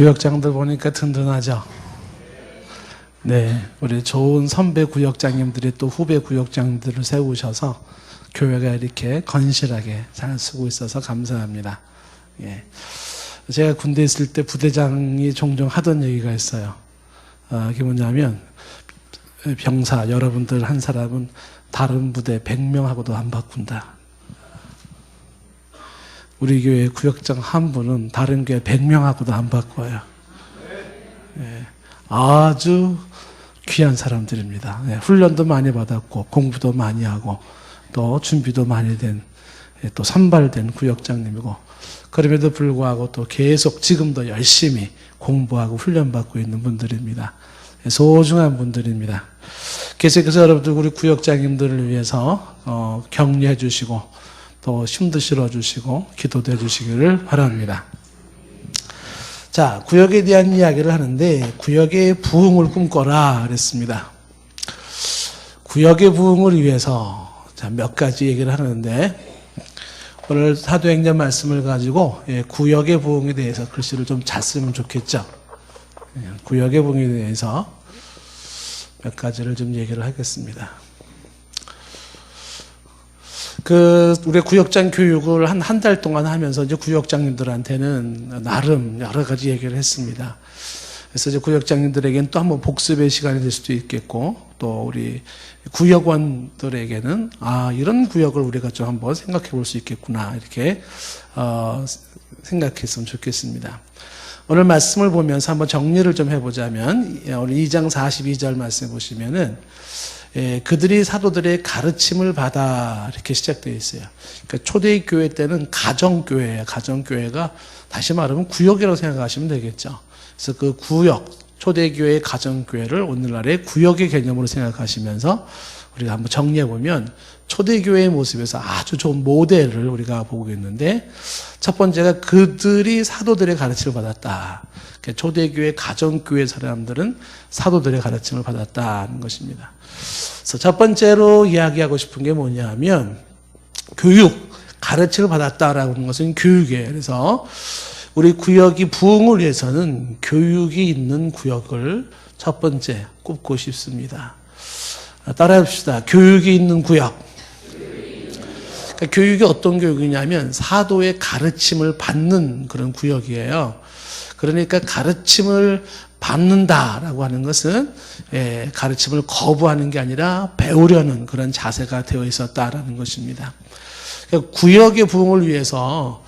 구역장들 보니까 든든하죠. 네, 우리 좋은 선배 구역장님들이 또 후배 구역장들을 세우셔서 교회가 이렇게 건실하게 잘 쓰고 있어서 감사합니다. 예. 제가 군대에 있을 때 부대장이 종종 하던 얘기가 있어요. 그게 뭐냐면, 병사 여러분들 한 사람은 다른 부대 100명하고도 안 바꾼다. 우리 교회 구역장 한 분은 다른 교회 100명하고도 안 바꿔요. 예. 아주 귀한 사람들입니다. 예. 훈련도 많이 받았고 공부도 많이 하고 또 준비도 많이 된 또 선발된 구역장님이고, 그럼에도 불구하고 또 계속 지금도 열심히 공부하고 훈련받고 있는 분들입니다. 소중한 분들입니다. 계속해서 여러분들 우리 구역장님들을 위해서 격려해 주시고 또 힘도 실어주시고 기도도 해주시기를 바랍니다. 자, 구역에 대한 이야기를 하는데 구역의 부흥을 꿈꿔라 그랬습니다. 구역의 부흥을 위해서 몇 가지 얘기를 하는데, 오늘 사도행전 말씀을 가지고 구역의 부흥에 대해서 글씨를 좀 잘 쓰면 좋겠죠. 구역의 부흥에 대해서 몇 가지를 좀 얘기를 하겠습니다. 우리 구역장 교육을 한 달 동안 하면서 이제 구역장님들한테는 나름 여러 가지 얘기를 했습니다. 그래서 이제 구역장님들에게는 또 한번 복습의 시간이 될 수도 있겠고, 또 우리 구역원들에게는 이런 구역을 우리가 좀 한번 생각해 볼 수 있겠구나, 이렇게 생각했으면 좋겠습니다. 오늘 말씀을 보면서 한번 정리를 좀 해보자면, 오늘 2장 42절 말씀 보시면은 그들이 사도들의 가르침을 받아, 이렇게 시작되어 있어요. 그러니까 초대교회 때는 가정교회예요. 가정교회가 다시 말하면 구역이라고 생각하시면 되겠죠. 그래서 그 구역, 초대교회의 가정교회를 오늘날의 구역의 개념으로 생각하시면서 우리가 한번 정리해보면 초대교회의 모습에서 아주 좋은 모델을 우리가 보고 있는데, 첫 번째가 그들이 사도들의 가르침을 받았다. 그러니까 초대교회 가정교회 사람들은 사도들의 가르침을 받았다는 것입니다. 그래서 첫 번째로 이야기하고 싶은 게 뭐냐면 교육, 가르침을 받았다라고 하는 것은 교육이에요. 그래서 우리 구역이 부흥을 위해서는 교육이 있는 구역을 첫 번째 꼽고 싶습니다. 따라해 봅시다. 교육이 있는 구역. 그러니까 교육이 어떤 교육이냐면 사도의 가르침을 받는 그런 구역이에요. 그러니까 가르침을 받는다라고 하는 것은 가르침을 거부하는 게 아니라 배우려는 그런 자세가 되어 있었다라는 것입니다. 그러니까 구역의 부흥을 위해서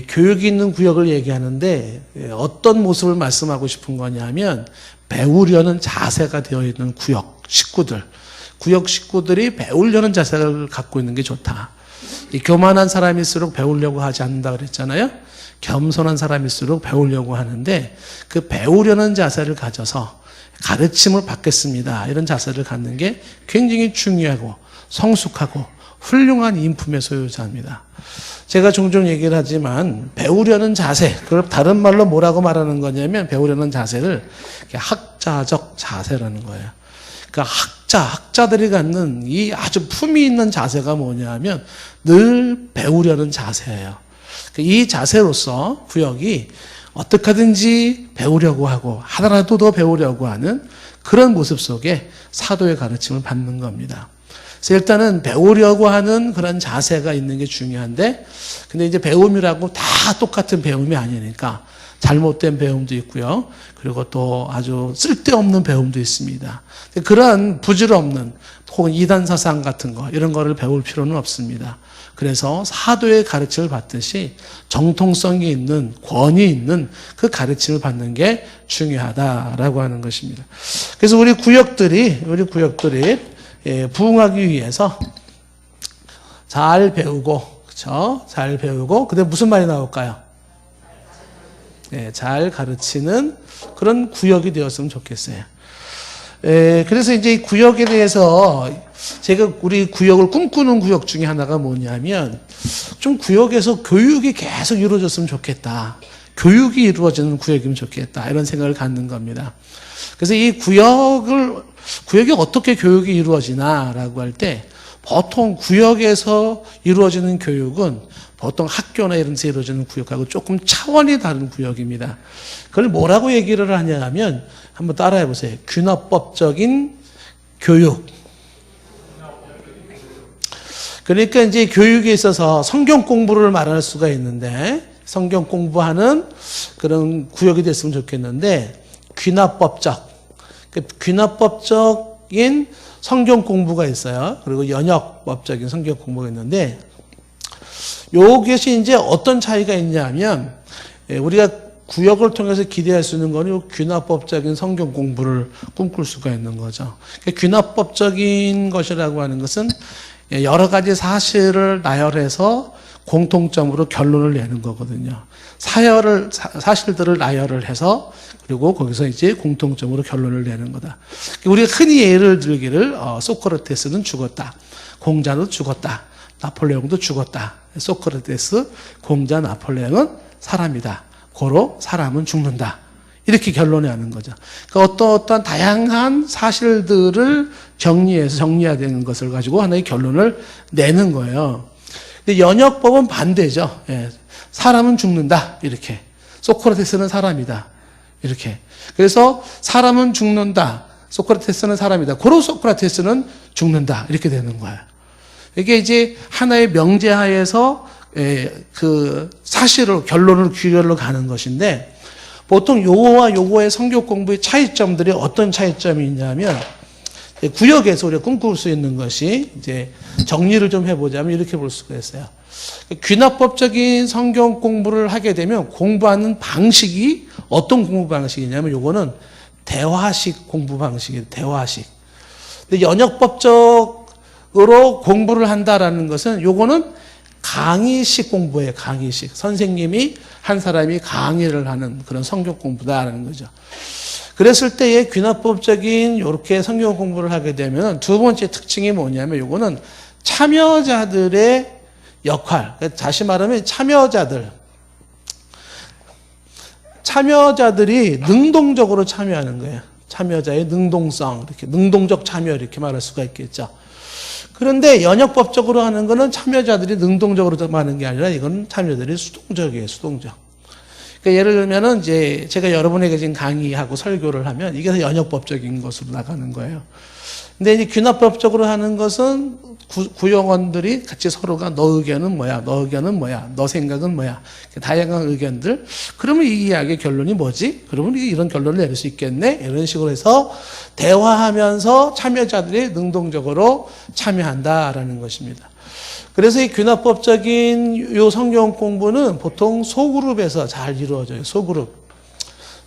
교육이 있는 구역을 얘기하는데 어떤 모습을 말씀하고 싶은 거냐면 배우려는 자세가 되어 있는 구역 식구들, 구역 식구들이 배우려는 자세를 갖고 있는 게 좋다. 교만한 사람일수록 배우려고 하지 않는다 그랬잖아요. 겸손한 사람일수록 배우려고 하는데, 그 배우려는 자세를 가져서 가르침을 받겠습니다, 이런 자세를 갖는 게 굉장히 중요하고 성숙하고 훌륭한 인품의 소유자입니다. 제가 종종 얘기를 하지만 배우려는 자세, 그걸 다른 말로 뭐라고 말하는 거냐면 배우려는 자세를 학자적 자세라는 거예요. 그러니까 학자들이 갖는 이 아주 품위 있는 자세가 뭐냐면 늘 배우려는 자세예요. 이 자세로서 구역이 어떻게 하든지 배우려고 하고 하나라도 더 배우려고 하는 그런 모습 속에 사도의 가르침을 받는 겁니다. 그래서 일단은 배우려고 하는 그런 자세가 있는 게 중요한데, 근데 이제 배움이라고 다 똑같은 배움이 아니니까 잘못된 배움도 있고요. 그리고 또 아주 쓸데없는 배움도 있습니다. 그러한 부질없는 혹은 이단 사상 같은 거, 이런 거를 배울 필요는 없습니다. 그래서 사도의 가르침을 받듯이 정통성이 있는, 권위 있는 그 가르침을 받는 게 중요하다라고 하는 것입니다. 그래서 우리 구역들이 부흥하기 위해서 잘 배우고, 그렇죠? 잘 배우고, 근데 무슨 말이 나올까요? 잘 가르치는 그런 구역이 되었으면 좋겠어요. 그래서 이제 이 구역에 대해서 제가 우리 구역을 꿈꾸는 구역 중에 하나가 뭐냐면, 좀 구역에서 교육이 계속 이루어졌으면 좋겠다. 교육이 이루어지는 구역이면 좋겠다. 이런 생각을 갖는 겁니다. 그래서 이 구역이 어떻게 교육이 이루어지나라고 할 때, 보통 구역에서 이루어지는 교육은 보통 학교나 이런 데서 이루어지는 구역하고 조금 차원이 다른 구역입니다. 그걸 뭐라고 얘기를 하냐 하면 한번 따라해 보세요. 균합법적인 교육. 그러니까 이제 교육에 있어서 성경 공부를 말할 수가 있는데 성경 공부하는 그런 구역이 됐으면 좋겠는데 귀납법적인 성경 공부가 있어요. 그리고 연역법적인 성경 공부가 있는데 요것이 이제 어떤 차이가 있냐면 우리가 구역을 통해서 기대할 수 있는 거는 귀납법적인 성경 공부를 꿈꿀 수가 있는 거죠. 귀납법적인 것이라고 하는 것은 여러 가지 사실을 나열해서 공통점으로 결론을 내는 거거든요. 사실들을 나열을 해서 그리고 거기서 이제 공통점으로 결론을 내는 거다. 우리가 흔히 예를 들기를 소크라테스는 죽었다. 공자도 죽었다. 나폴레옹도 죽었다. 소크라테스, 공자, 나폴레옹은 사람이다. 고로 사람은 죽는다. 이렇게 결론하는 거죠. 그러니까 어떤 다양한 사실들을 정리해야 되는 것을 가지고 하나의 결론을 내는 거예요. 근데 연역법은 반대죠. 사람은 죽는다. 이렇게. 소크라테스는 사람이다. 이렇게. 그래서 사람은 죽는다. 소크라테스는 사람이다. 고로 소크라테스는 죽는다. 이렇게 되는 거예요. 이게 이제 하나의 명제하에서 그 사실을 결론을 귀결로 가는 것인데 보통 요거와 요거의 성경 공부의 차이점들이 어떤 차이점이 있냐면 구역에서 우리가 꿈꿀 수 있는 것이 이제 정리를 좀 해보자면 이렇게 볼 수가 있어요. 귀납법적인 성경 공부를 하게 되면 공부하는 방식이 어떤 공부 방식이냐면 요거는 대화식 공부 방식이에요. 대화식. 근데 연역법적으로 공부를 한다라는 것은 요거는 강의식 공부예요. 강의식. 선생님이 한 사람이 강의를 하는 그런 성경 공부다라는 거죠. 그랬을 때에 귀납법적인 이렇게 성경 공부를 하게 되면 두 번째 특징이 뭐냐면 요거는 참여자들의 역할. 다시 말하면 참여자들이 능동적으로 참여하는 거예요. 참여자의 능동성, 이렇게 능동적 참여 이렇게 말할 수가 있겠죠. 그런데 연역법적으로 하는 거는 참여자들이 능동적으로 하는 게 아니라 이건 참여자들이 수동적이에요. 수동적. 그러니까 예를 들면은 이제 제가 여러분에게 지금 강의하고 설교를 하면 이게 다 연역법적인 것으로 나가는 거예요. 근데 이제 귀납법적으로 하는 것은 구역원들이 같이 서로가 너 의견은 뭐야, 너 의견은 뭐야, 너 생각은 뭐야, 다양한 의견들. 그러면 이 이야기의 결론이 뭐지? 그러면 이런 결론을 내릴 수 있겠네? 이런 식으로 해서 대화하면서 참여자들이 능동적으로 참여한다라는 것입니다. 그래서 이 귀납법적인 요 성경 공부는 보통 소그룹에서 잘 이루어져요.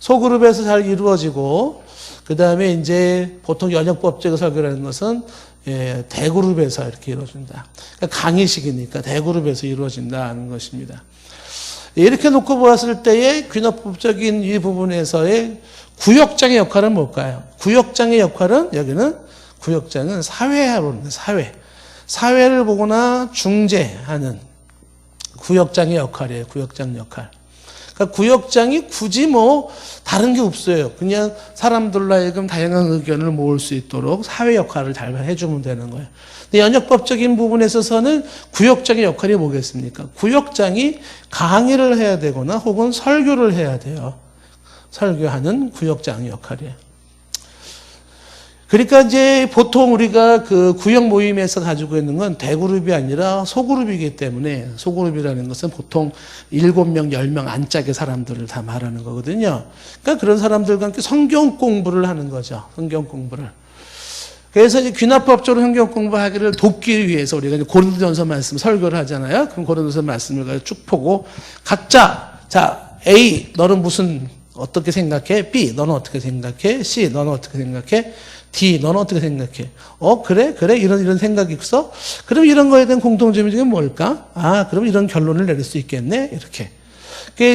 소그룹에서 잘 이루어지고, 그 다음에 이제 보통 연역법적 설교라는 것은 대그룹에서 이렇게 이루어진다. 그러니까 강의식이니까 대그룹에서 이루어진다는 것입니다. 이렇게 놓고 보았을 때의 귀납법적인 이 부분에서의 구역장의 역할은 뭘까요? 구역장의 역할은 여기는 구역장은 사회하고는 사회를 보거나 중재하는 구역장의 역할이에요. 구역장 역할. 그러니까 구역장이 굳이 뭐 다른 게 없어요. 그냥 사람들로 하여금 다양한 의견을 모을 수 있도록 사회 역할을 잘 해주면 되는 거예요. 근데 연역법적인 부분에 있어서는 구역장의 역할이 뭐겠습니까? 구역장이 강의를 해야 되거나 혹은 설교를 해야 돼요. 설교하는 구역장의 역할이에요. 그러니까 이제 보통 우리가 그 구역 모임에서 가지고 있는 건 대그룹이 아니라 소그룹이기 때문에 소그룹이라는 것은 보통 7명, 10명 안짝의 사람들을 다 말하는 거거든요. 그러니까 그런 사람들과 함께 성경 공부를 하는 거죠. 성경 공부를. 그래서 이제 귀납법적으로 성경 공부하기를 돕기 위해서 우리가 이제 고린도전서 말씀 설교를 하잖아요. 그럼 고린도전서 말씀을 쭉 보고 각자 자 A 너는 무슨 어떻게 생각해? B 너는 어떻게 생각해? C 너는 어떻게 생각해? D, 너는 어떻게 생각해? 그래? 이런 생각이 있어? 그럼 이런 거에 대한 공통점이 뭘까? 그럼 이런 결론을 내릴 수 있겠네? 이렇게.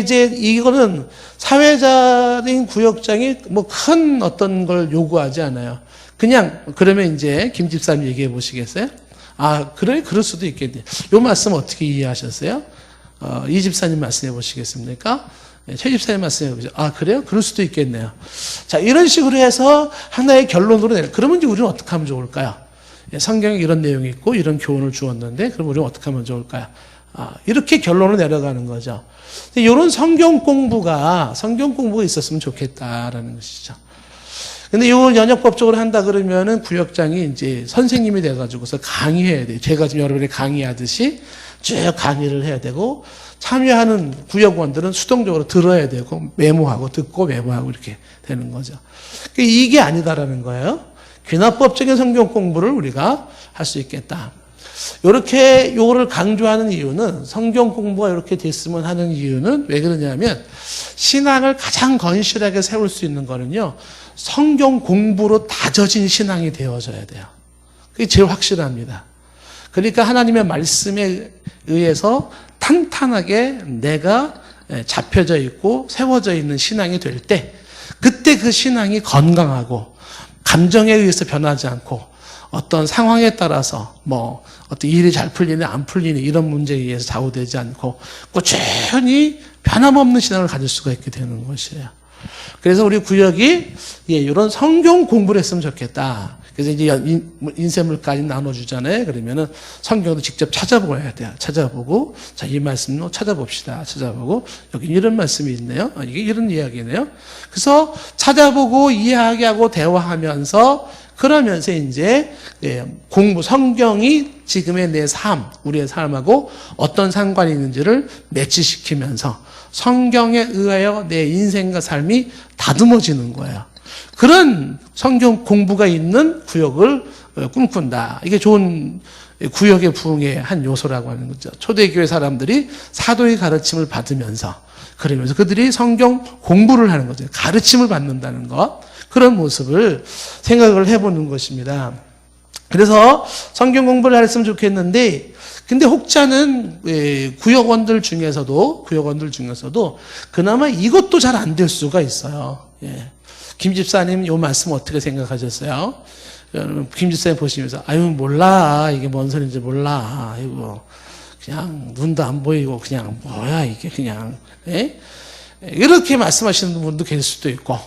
이제 이거는 사회자인 구역장이 뭐 큰 어떤 걸 요구하지 않아요. 그냥, 그러면 이제 김 집사님 얘기해 보시겠어요? 그래? 그럴 수도 있겠네. 요 말씀 어떻게 이해하셨어요? 이 집사님 말씀해 보시겠습니까? 최 집사님 말씀해 보죠. 그래요? 그럴 수도 있겠네요. 자, 이런 식으로 해서 하나의 결론으로 그러면 이제 우리는 어떻게 하면 좋을까요? 성경에 이런 내용이 있고 이런 교훈을 주었는데 그럼 우리는 어떻게 하면 좋을까요? 이렇게 결론을 내려가는 거죠. 이런 성경 공부가 있었으면 좋겠다라는 것이죠. 근데 이걸 연역법적으로 한다 그러면은 구역장이 이제 선생님이 돼가지고서 강의해야 돼요. 제가 지금 여러분이 강의하듯이 쭉 강의를 해야 되고, 참여하는 구역원들은 수동적으로 들어야 되고, 메모하고, 듣고 메모하고 이렇게 되는 거죠. 이게 아니다라는 거예요. 귀납법적인 성경 공부를 우리가 할 수 있겠다. 이렇게 요거를 강조하는 이유는, 성경 공부가 이렇게 됐으면 하는 이유는 왜 그러냐면, 신앙을 가장 건실하게 세울 수 있는 거는요, 성경 공부로 다져진 신앙이 되어져야 돼요. 그게 제일 확실합니다. 그러니까 하나님의 말씀에 의해서 탄탄하게 내가 잡혀져 있고 세워져 있는 신앙이 될 때, 그때 그 신앙이 건강하고 감정에 의해서 변하지 않고 어떤 상황에 따라서 어떤 일이 잘 풀리니 안 풀리니 이런 문제에 의해서 좌우되지 않고 꾸준히 변함없는 신앙을 가질 수가 있게 되는 것이에요. 그래서 우리 구역이 이런 성경 공부를 했으면 좋겠다. 그래서 이제 인쇄물까지 나눠주잖아요. 그러면은 성경도 직접 찾아보고 해야 돼요. 찾아보고, 자, 이 말씀도 찾아봅시다. 찾아보고, 여기 이런 말씀이 있네요. 이게 이런 이야기네요. 그래서 찾아보고 이야기하고 대화하면서, 그러면서 이제 성경이 지금의 내 삶, 우리의 삶하고 어떤 상관이 있는지를 매치시키면서 성경에 의하여 내 인생과 삶이 다듬어지는 거예요. 그런 성경 공부가 있는 구역을 꿈꾼다. 이게 좋은 구역의 부흥의 한 요소라고 하는 거죠. 초대교회 사람들이 사도의 가르침을 받으면서, 그러면서 그들이 성경 공부를 하는 거죠. 가르침을 받는다는 것. 그런 모습을 생각을 해보는 것입니다. 그래서 성경 공부를 했으면 좋겠는데, 근데 혹자는 구역원들 중에서도 그나마 이것도 잘 안 될 수가 있어요. 김 집사님 이 말씀 어떻게 생각하셨어요? 김 집사님 보시면서 몰라, 이게 뭔 소리인지 몰라, 이거 그냥 눈도 안 보이고 그냥 뭐야 이게 그냥 이렇게 말씀하시는 분도 계실 수도 있고,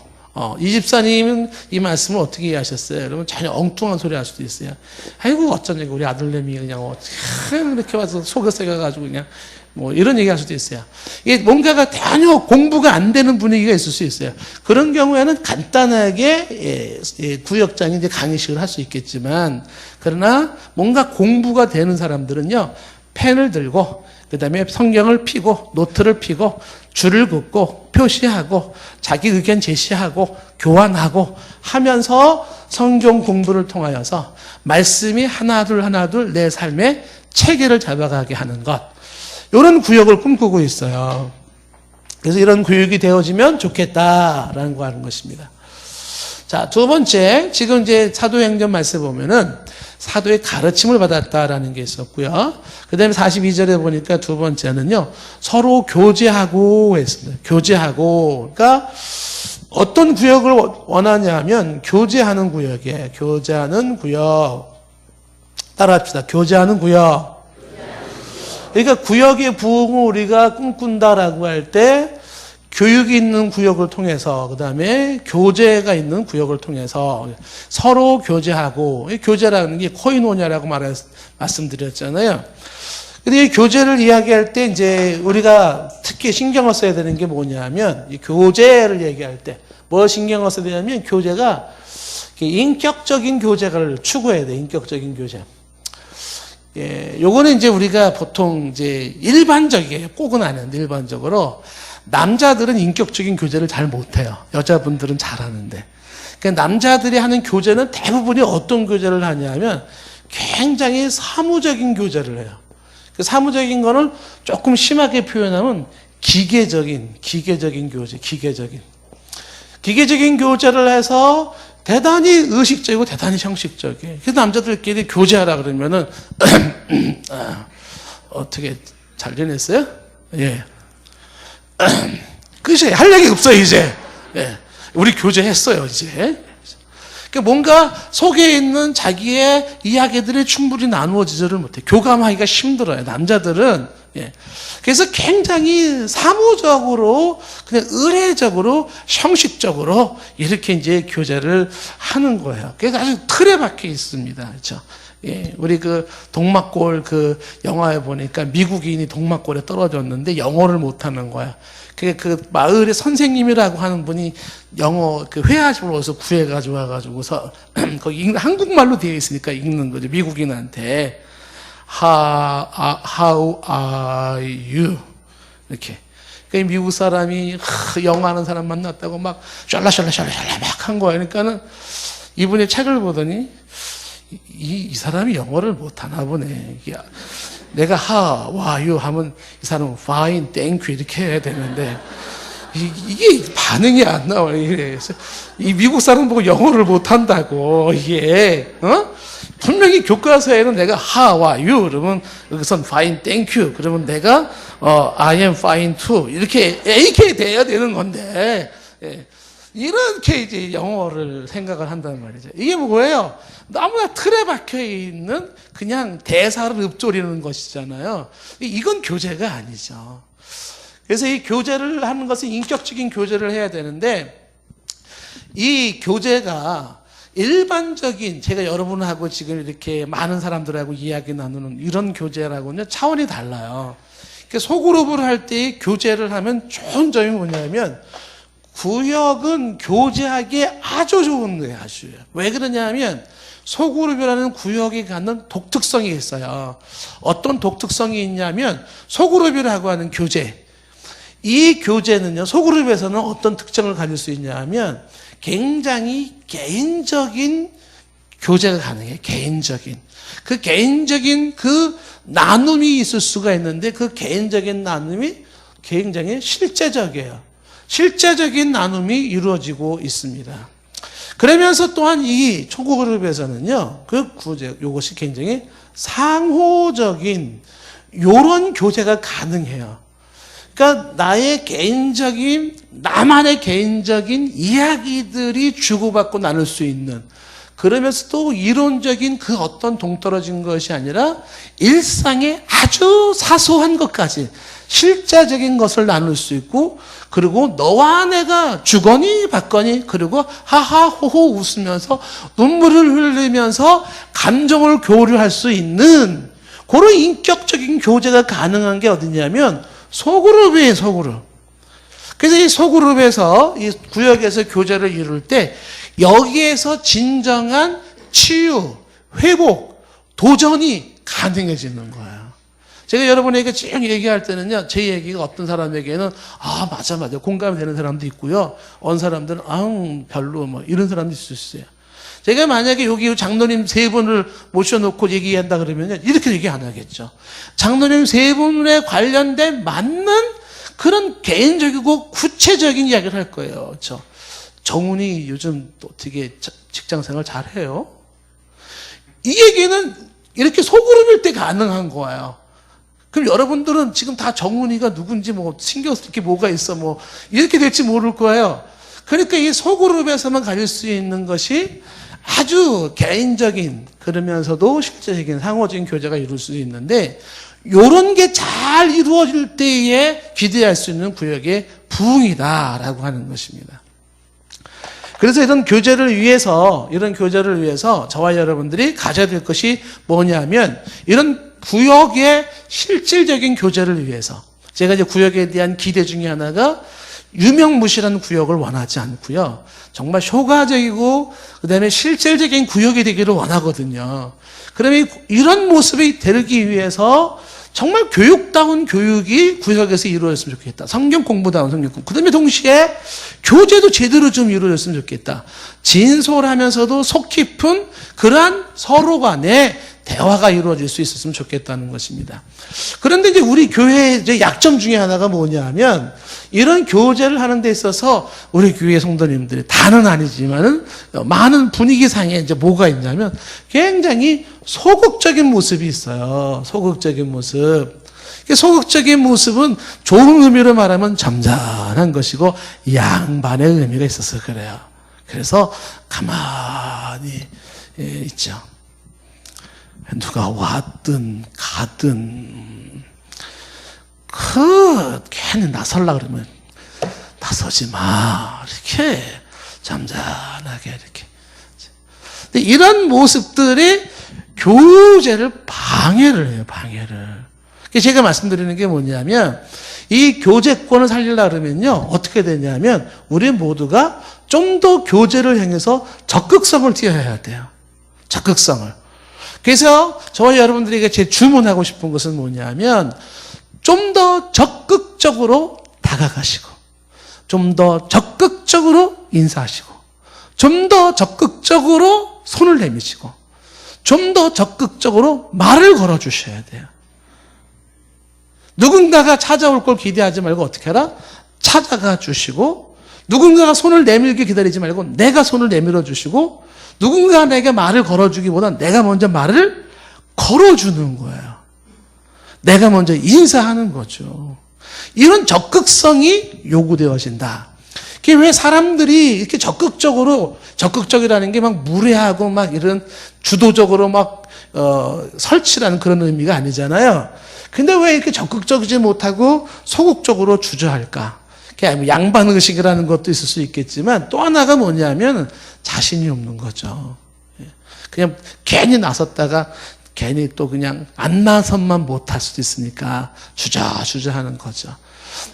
이 집사님은 이 말씀을 어떻게 이해하셨어요? 여러분 전혀 엉뚱한 소리 할 수도 있어요. 어쩐지 우리 아들내미 그냥 어떻게 이렇게 와서 속에 썩여가지고 그냥 이런 얘기 할 수도 있어요. 이게 뭔가가 전혀 공부가 안 되는 분위기가 있을 수 있어요. 그런 경우에는 간단하게 구역장이 이제 강의식을 할 수 있겠지만, 그러나 뭔가 공부가 되는 사람들은요, 펜을 들고 그 다음에 성경을 펴고 노트를 펴고 줄을 긋고 표시하고 자기 의견 제시하고 교환하고 하면서 성경 공부를 통하여서 말씀이 하나둘 내 삶의 체계를 잡아가게 하는 것, 이런 구역을 꿈꾸고 있어요. 그래서 이런 구역이 되어지면 좋겠다라는 거 하는 것입니다. 자, 두 번째, 지금 이제 사도행전 말씀 보면은 사도의 가르침을 받았다라는 게 있었고요. 그 다음에 42절에 보니까 두 번째는요, 서로 교제하고 했습니다. 교제하고. 그러니까 어떤 구역을 원하냐 하면 교제하는 구역이에요. 교제하는 구역. 따라합시다. 교제하는 구역. 그러니까 구역의 부흥을 우리가 꿈꾼다라고 할 때 교육이 있는 구역을 통해서, 그 다음에 교제가 있는 구역을 통해서 서로 교제하고, 교제라는 게 코이노냐라고 말씀드렸잖아요. 근데 이 교제를 이야기할 때 이제 우리가 특히 신경을 써야 되는 게 뭐냐면, 이 교제를 얘기할 때 뭐 신경을 써야 되냐면, 교제가 인격적인 교제를 추구해야 돼. 인격적인 교제. 요거는 이제 우리가 보통 이제 일반적이에요. 꼭은 아닌데 일반적으로 남자들은 인격적인 교제를 잘 못해요. 여자분들은 잘하는데. 그러니까 남자들이 하는 교제는 대부분이 어떤 교제를 하냐면 굉장히 사무적인 교제를 해요. 그 사무적인 거는 조금 심하게 표현하면 기계적인 교제, 기계적인 교제를 해서 대단히 의식적이고 대단히 형식적이에요. 그래서 남자들끼리 교제하라 그러면은 어떻게 잘 지냈어요? 예. 그치, 할 얘기 없어요, 이제. 예. 우리 교제했어요, 이제. 그러니까 뭔가 속에 있는 자기의 이야기들이 충분히 나누어지지를 못해. 교감하기가 힘들어요, 남자들은. 예. 그래서 굉장히 사무적으로, 그냥 의례적으로, 형식적으로 이렇게 이제 교제를 하는 거예요. 그래서 아주 틀에 박혀 있습니다. 그렇죠? 예, 우리 그 동막골 그 영화에 보니까 미국인이 동막골에 떨어졌는데 영어를 못하는 거야. 그 마을의 선생님이라고 하는 분이 영어 그 회화집을 어디서 구해가지고 와가지고서 거기 한국말로 되어 있으니까 읽는 거죠. 미국인한테 How are you? 이렇게. 그 미국 사람이 영어 하는 사람 만났다고 막 샬라샬라샬라 막 한 거야. 그러니까는 이분이 책을 보더니 이 사람이 영어를 못하나 보네. 내가 How are you 하면 이 사람은 Fine, thank you 이렇게 해야 되는데 이게 반응이 안 나와요. 그래서 이 미국 사람 보고 영어를 못한다고 이게 분명히 교과서에는 내가 How are you 그러면 여기선 Fine, thank you 그러면 내가 I am fine too 이렇게 돼야 되는 건데 예. 이렇게 이제 영어를 생각을 한단 말이죠. 이게 뭐예요? 너무나 틀에 박혀 있는 그냥 대사를 읊조리는 것이잖아요. 이건 교제가 아니죠. 그래서 이 교제를 하는 것은 인격적인 교제를 해야 되는데 이 교제가 일반적인 제가 여러분하고 지금 이렇게 많은 사람들하고 이야기 나누는 이런 교제라고는 차원이 달라요. 소그룹을 할 때 교제를 하면 좋은 점이 뭐냐면 구역은 교제하기에 아주 좋은 거예요. 아주. 왜 그러냐면 소그룹이라는 구역이 갖는 독특성이 있어요. 어떤 독특성이 있냐면 소그룹이라고 하는 교제. 이 교제는요. 소그룹에서는 어떤 특징을 가질 수 있냐 하면 굉장히 개인적인 교제가 가능해요. 개인적인. 그 개인적인 그 나눔이 있을 수가 있는데 그 개인적인 나눔이 굉장히 실제적이에요. 실제적인 나눔이 이루어지고 있습니다. 그러면서 또한 이 초고그룹에서는요, 그 구제, 이것이 굉장히 상호적인, 요런 교제가 가능해요. 그러니까 나의 개인적인, 나만의 개인적인 이야기들이 주고받고 나눌 수 있는, 그러면서 또 이론적인 그 어떤 동떨어진 것이 아니라 일상의 아주 사소한 것까지 실제적인 것을 나눌 수 있고 그리고 너와 내가 주거니 받거니 그리고 하하호호 웃으면서 눈물을 흘리면서 감정을 교류할 수 있는 그런 인격적인 교제가 가능한 게 어디냐면 소그룹이에요. 소그룹. 그래서 이 소그룹에서 이 구역에서 교제를 이룰 때 여기에서 진정한 치유, 회복, 도전이 가능해지는 거예요. 제가 여러분에게 쭉 얘기할 때는요, 제 얘기가 어떤 사람에게는, 맞아. 공감이 되는 사람도 있고요. 어느 사람들은, 별로, 이런 사람도 있을 수 있어요. 제가 만약에 여기 장로님 세 분을 모셔놓고 얘기한다 그러면 이렇게 얘기 안 하겠죠. 장로님 세 분에 관련된 맞는 그런 개인적이고 구체적인 이야기를 할 거예요. 그렇죠? 정훈이 요즘 또 되게 직장 생활 잘해요. 이 얘기는 이렇게 소그룹일 때 가능한 거예요. 그럼 여러분들은 지금 다 정훈이가 누군지 신경 쓸 게 뭐가 있어 이렇게 될지 모를 거예요. 그러니까 이 소그룹에서만 가질 수 있는 것이 아주 개인적인 그러면서도 실제적인 상호적인 교제가 이룰 수 있는데 이런 게 잘 이루어질 때에 기대할 수 있는 구역의 부흥이다라고 하는 것입니다. 그래서 이런 교제를 위해서 저와 여러분들이 가져야 될 것이 뭐냐면 이런 구역의 실질적인 교제를 위해서 제가 이제 구역에 대한 기대 중에 하나가 유명무실한 구역을 원하지 않고요. 정말 효과적이고 그다음에 실질적인 구역이 되기를 원하거든요. 그러면 이런 모습이 되기 위해서 정말 교육다운 교육이 구역에서 이루어졌으면 좋겠다. 성경 공부다운 성경 공부. 그다음에 동시에 교제도 제대로 좀 이루어졌으면 좋겠다. 진솔하면서도 속 깊은 그러한 서로 간의 대화가 이루어질 수 있었으면 좋겠다는 것입니다. 그런데 이제 우리 교회의 이제 약점 중에 하나가 뭐냐면 이런 교제를 하는 데 있어서 우리 교회 성도님들이 다는 아니지만은 많은 분위기상에 이제 뭐가 있냐면 굉장히 소극적인 모습이 있어요. 소극적인 모습. 소극적인 모습은 좋은 의미로 말하면 점잖은 것이고 양반의 의미가 있어서 그래요. 그래서 가만히 있죠. 누가 왔든 가든 괜히 나설라 그러면 나서지 마 이렇게 잠잠하게 이렇게. 근데 이런 모습들이 교제를 방해를 해요, 방해를. 제가 말씀드리는 게 뭐냐면, 이 교제권을 살리려고 그러면요, 어떻게 되냐면, 우리 모두가 좀 더 교제를 향해서 적극성을 띄어야 돼요. 적극성을. 그래서 저와 여러분들에게 제 주문하고 싶은 것은 뭐냐면, 좀 더 적극적으로 다가가시고, 좀 더 적극적으로 인사하시고, 좀 더 적극적으로 손을 내미시고, 좀 더 적극적으로 말을 걸어주셔야 돼요. 누군가가 찾아올 걸 기대하지 말고 어떻게 하라? 찾아가 주시고, 누군가가 손을 내밀게 기다리지 말고 내가 손을 내밀어 주시고, 누군가가 내게 말을 걸어주기보다 내가 먼저 말을 걸어주는 거예요. 내가 먼저 인사하는 거죠. 이런 적극성이 요구되어진다. 그게 왜 사람들이 이렇게 적극적이라는 게 막 무례하고 막 이런 주도적으로 막 설치라는 그런 의미가 아니잖아요. 근데 왜 이렇게 적극적이지 못하고 소극적으로 주저할까? 그냥 양반의식이라는 것도 있을 수 있겠지만, 또 하나가 뭐냐면 자신이 없는 거죠. 그냥 괜히 나섰다가 괜히 또 그냥 안 나선만 못할 수도 있으니까 주저하는 거죠.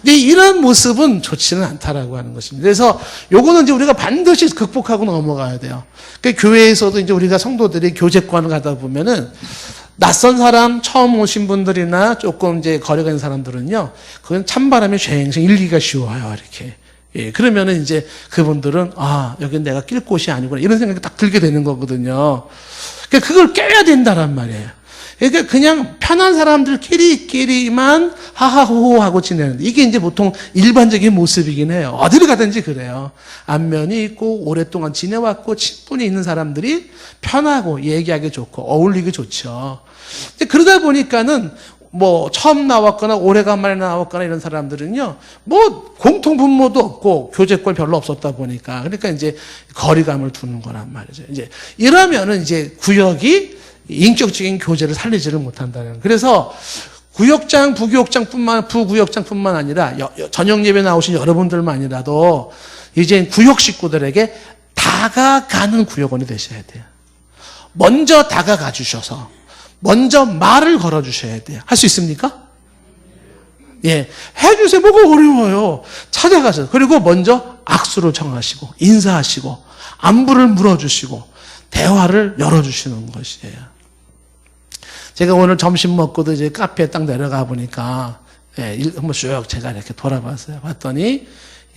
근데 이런 모습은 좋지는 않다라고 하는 것입니다. 그래서 요거는 이제 우리가 반드시 극복하고 넘어가야 돼요. 그러니까 교회에서도 이제 우리가 성도들이 교제권을 가다 보면은, 낯선 사람, 처음 오신 분들이나 조금 이제 거리가 있는 사람들은요, 그건 찬바람에 쉥쉥 일기가 쉬워요, 이렇게. 예, 그러면은 이제 그분들은, 아, 여긴 내가 낄 곳이 아니구나, 이런 생각이 딱 들게 되는 거거든요. 그러니까 그걸 깨야 된다란 말이에요. 그러니까 그냥 편한 사람들끼리만 하하호호 하고 지내는데, 이게 이제 보통 일반적인 모습이긴 해요. 어디를 가든지 그래요. 안면이 있고 오랫동안 지내왔고 친분이 있는 사람들이 편하고 얘기하기 좋고 어울리기 좋죠. 근데 그러다 보니까는 뭐 처음 나왔거나 오래간만에 나왔거나 이런 사람들은요, 뭐 공통 분모도 없고 교제권 별로 없었다 보니까, 그러니까 이제 거리감을 두는 거란 말이죠. 이제 이러면은 이제 구역이 인격적인 교제를 살리지를 못한다는. 그래서 부구역장뿐만 아니라 저녁 예배 나오신 여러분들만이라도 이제 구역 식구들에게 다가가는 구역원이 되셔야 돼요. 먼저 다가가 주셔서 먼저 말을 걸어 주셔야 돼요. 할 수 있습니까? 예, 해주세요. 뭐가 어려워요. 찾아가서, 그리고 먼저 악수를 청하시고 인사하시고 안부를 물어주시고 대화를 열어주시는 것이에요. 제가 오늘 점심 먹고도 이제 카페에 딱 내려가 보니까, 예, 한번 쭉 제가 이렇게 돌아봤어요. 봤더니,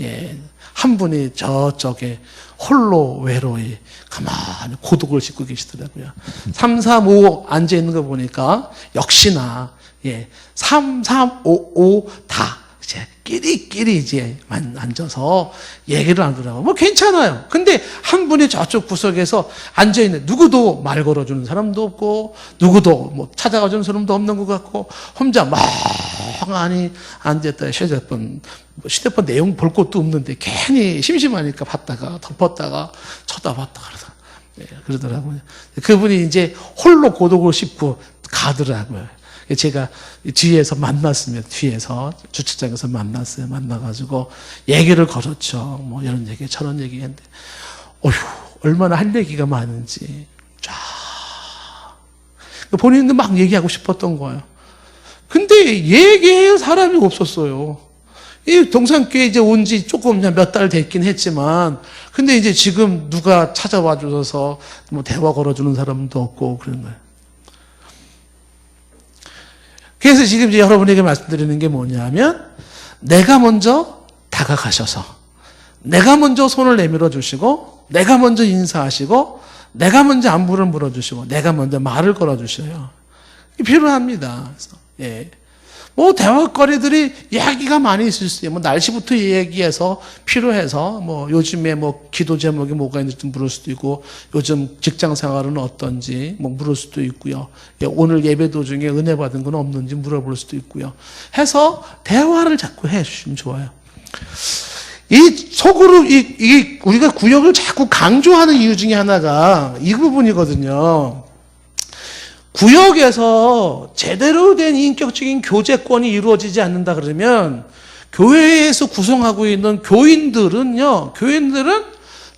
예, 한 분이 저쪽에 홀로 외로이 가만히 고독을 싣고 계시더라고요. 3, 3, 5 앉아 있는 거 보니까 역시나, 예, 3, 3, 5, 5 다 이제 끼리끼리 이제 앉아서 얘기를 하더라고요. 뭐 괜찮아요. 근데 한 분이 저쪽 구석에서 앉아 있는, 누구도 말 걸어주는 사람도 없고, 누구도 뭐 찾아가주는 사람도 없는 것 같고, 혼자 멍하니 앉았다. 휴대폰 내용 볼 것도 없는데 괜히 심심하니까 봤다가 덮었다가 쳐다봤다 그러더라고요. 그분이 이제 홀로 고독을 씹고 가더라고요. 제가 뒤에서 만났습니다. 뒤에서 주차장에서 만났어요. 만나가지고 얘기를 걸었죠. 뭐 이런 얘기 저런 얘기 했는데, 어휴, 얼마나 할 얘기가 많은지 쫙 본인도 막 얘기하고 싶었던 거예요. 근데 얘기할 사람이 없었어요. 이 동산교회 이제 온 지 조금 몇 달 됐긴 했지만, 근데 이제 지금 누가 찾아와 줘서 뭐 대화 걸어주는 사람도 없고 그런 거예요. 그래서 지금 이제 여러분에게 말씀드리는 게 뭐냐면, 내가 먼저 다가가셔서, 내가 먼저 손을 내밀어 주시고, 내가 먼저 인사하시고, 내가 먼저 안부를 물어주시고, 내가 먼저 말을 걸어주셔요. 필요합니다. 그래서, 예. 뭐 대화거리들이 이야기가 많이 있을 수 있어요. 뭐 날씨부터 얘기해서 필요해서 뭐 요즘에 뭐 기도 제목이 뭐가 있는지 물을 수도 있고, 요즘 직장 생활은 어떤지 뭐 물을 수도 있고요. 오늘 예배도 중에 은혜 받은 건 없는지 물어볼 수도 있고요. 해서 대화를 자꾸 해주시면 좋아요. 이 속으로 이 우리가 구역을 자꾸 강조하는 이유 중에 하나가 이 부분이거든요. 구역에서 제대로 된 인격적인 교제권이 이루어지지 않는다 그러면, 교회에서 구성하고 있는 교인들은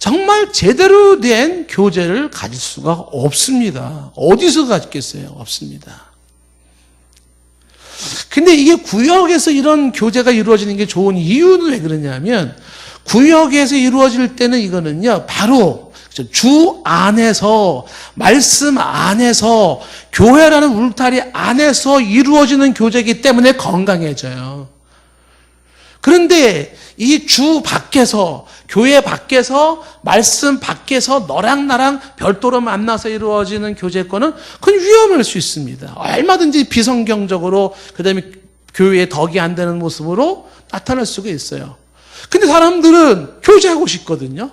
정말 제대로 된 교제를 가질 수가 없습니다. 어디서 가졌겠어요? 없습니다. 근데 이게 구역에서 이런 교제가 이루어지는 게 좋은 이유는 왜 그러냐면, 구역에서 이루어질 때는 이거는요, 바로 주 안에서, 말씀 안에서, 교회라는 울타리 안에서 이루어지는 교제이기 때문에 건강해져요. 그런데 이 주 밖에서, 교회 밖에서, 말씀 밖에서 너랑 나랑 별도로 만나서 이루어지는 교제권은 그건 위험할 수 있습니다. 얼마든지 비성경적으로, 그 다음에 교회에 덕이 안 되는 모습으로 나타날 수가 있어요. 근데 사람들은 교제하고 싶거든요.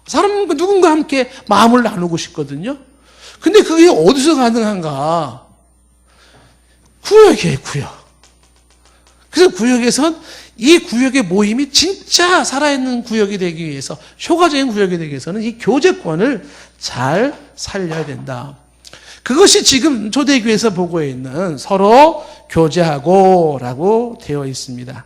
사람은 누군가 함께 마음을 나누고 싶거든요. 근데 그게 어디서 가능한가? 구역이에요, 구역. 그래서 구역에선 이 구역의 모임이 진짜 살아있는 구역이 되기 위해서, 효과적인 구역이 되기 위해서는 이 교제권을 잘 살려야 된다. 그것이 지금 초대교회에서 보고 있는 서로 교제하고 라고 되어 있습니다.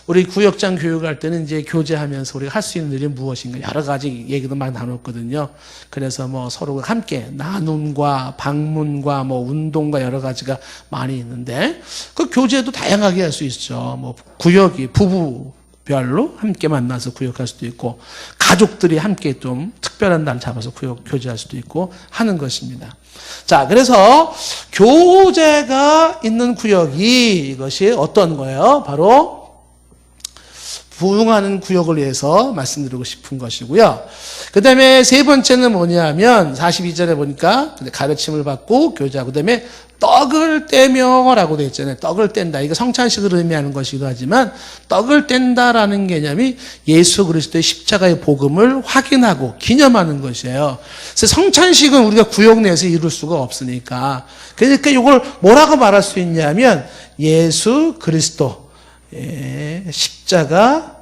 우리 구역장 교육할 때는 이제 교제하면서 우리가 할 수 있는 일이 무엇인가 여러 가지 얘기도 많이 나눴거든요. 그래서 뭐 서로 함께 나눔과 방문과 뭐 운동과 여러 가지가 많이 있는데, 그 교제도 다양하게 할 수 있죠. 뭐 구역이 부부별로 함께 만나서 구역할 수도 있고, 가족들이 함께 좀 특별한 날 잡아서 교제할 수도 있고 하는 것입니다. 자, 그래서 교제가 있는 구역이 이것이 어떤 거예요? 바로 부흥하는 구역을 위해서 말씀드리고 싶은 것이고요. 그 다음에 세 번째는 뭐냐면 42절에 보니까 가르침을 받고 교제하고, 그 다음에 떡을 떼며 라고 되어 있잖아요. 떡을 뗀다. 이거 성찬식을 의미하는 것이기도 하지만, 떡을 뗀다라는 개념이 예수 그리스도의 십자가의 복음을 확인하고 기념하는 것이에요. 그래서 성찬식은 우리가 구역 내에서 이룰 수가 없으니까, 그러니까 이걸 뭐라고 말할 수 있냐면 예수 그리스도 십자가,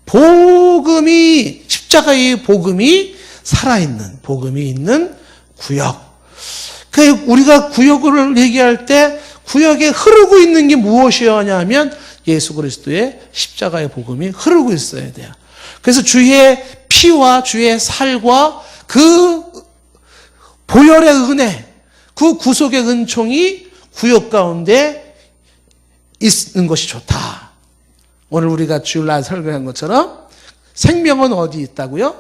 복음이, 십자가의 복음이 살아있는, 복음이 있는 구역. 우리가 구역을 얘기할 때 구역에 흐르고 있는 게 무엇이었냐면 예수 그리스도의 십자가의 복음이 흐르고 있어야 돼요. 그래서 주의 피와 주의 살과 그 보혈의 은혜, 그 구속의 은총이 구역 가운데 있는 것이 좋다. 오늘 우리가 주일날 설교한 것처럼 생명은 어디 있다고요?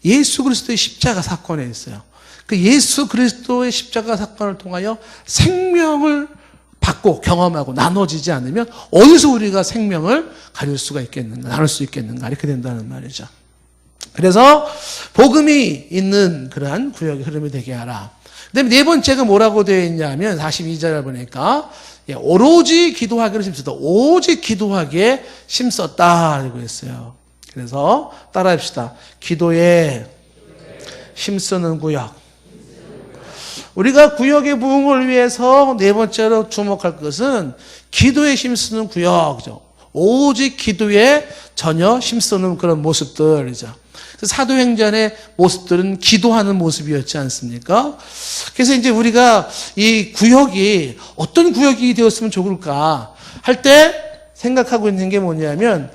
예수 그리스도의 십자가 사건에 있어요. 그 예수 그리스도의 십자가 사건을 통하여 생명을 받고 경험하고 나눠지지 않으면 어디서 우리가 생명을 가질 수가 있겠는가, 나눌 수 있겠는가, 이렇게 된다는 말이죠. 그래서 복음이 있는 그러한 구역의 흐름이 되게 하라. 그 다음에 네 번째가 뭐라고 되어 있냐면 42절을 보니까 오로지 기도하기를 심었다. 오직 기도하기에 심었다. 이러고 있어요. 그래서 따라합시다. 기도에 힘쓰는 구역. 우리가 구역의 부흥을 위해서 네 번째로 주목할 것은 기도에 힘쓰는 구역이죠. 오직 기도에 전혀 힘쓰는 그런 모습들이죠. 사도행전의 모습들은 기도하는 모습이었지 않습니까? 그래서 이제 우리가 이 구역이 어떤 구역이 되었으면 좋을까 할 때 생각하고 있는 게 뭐냐면,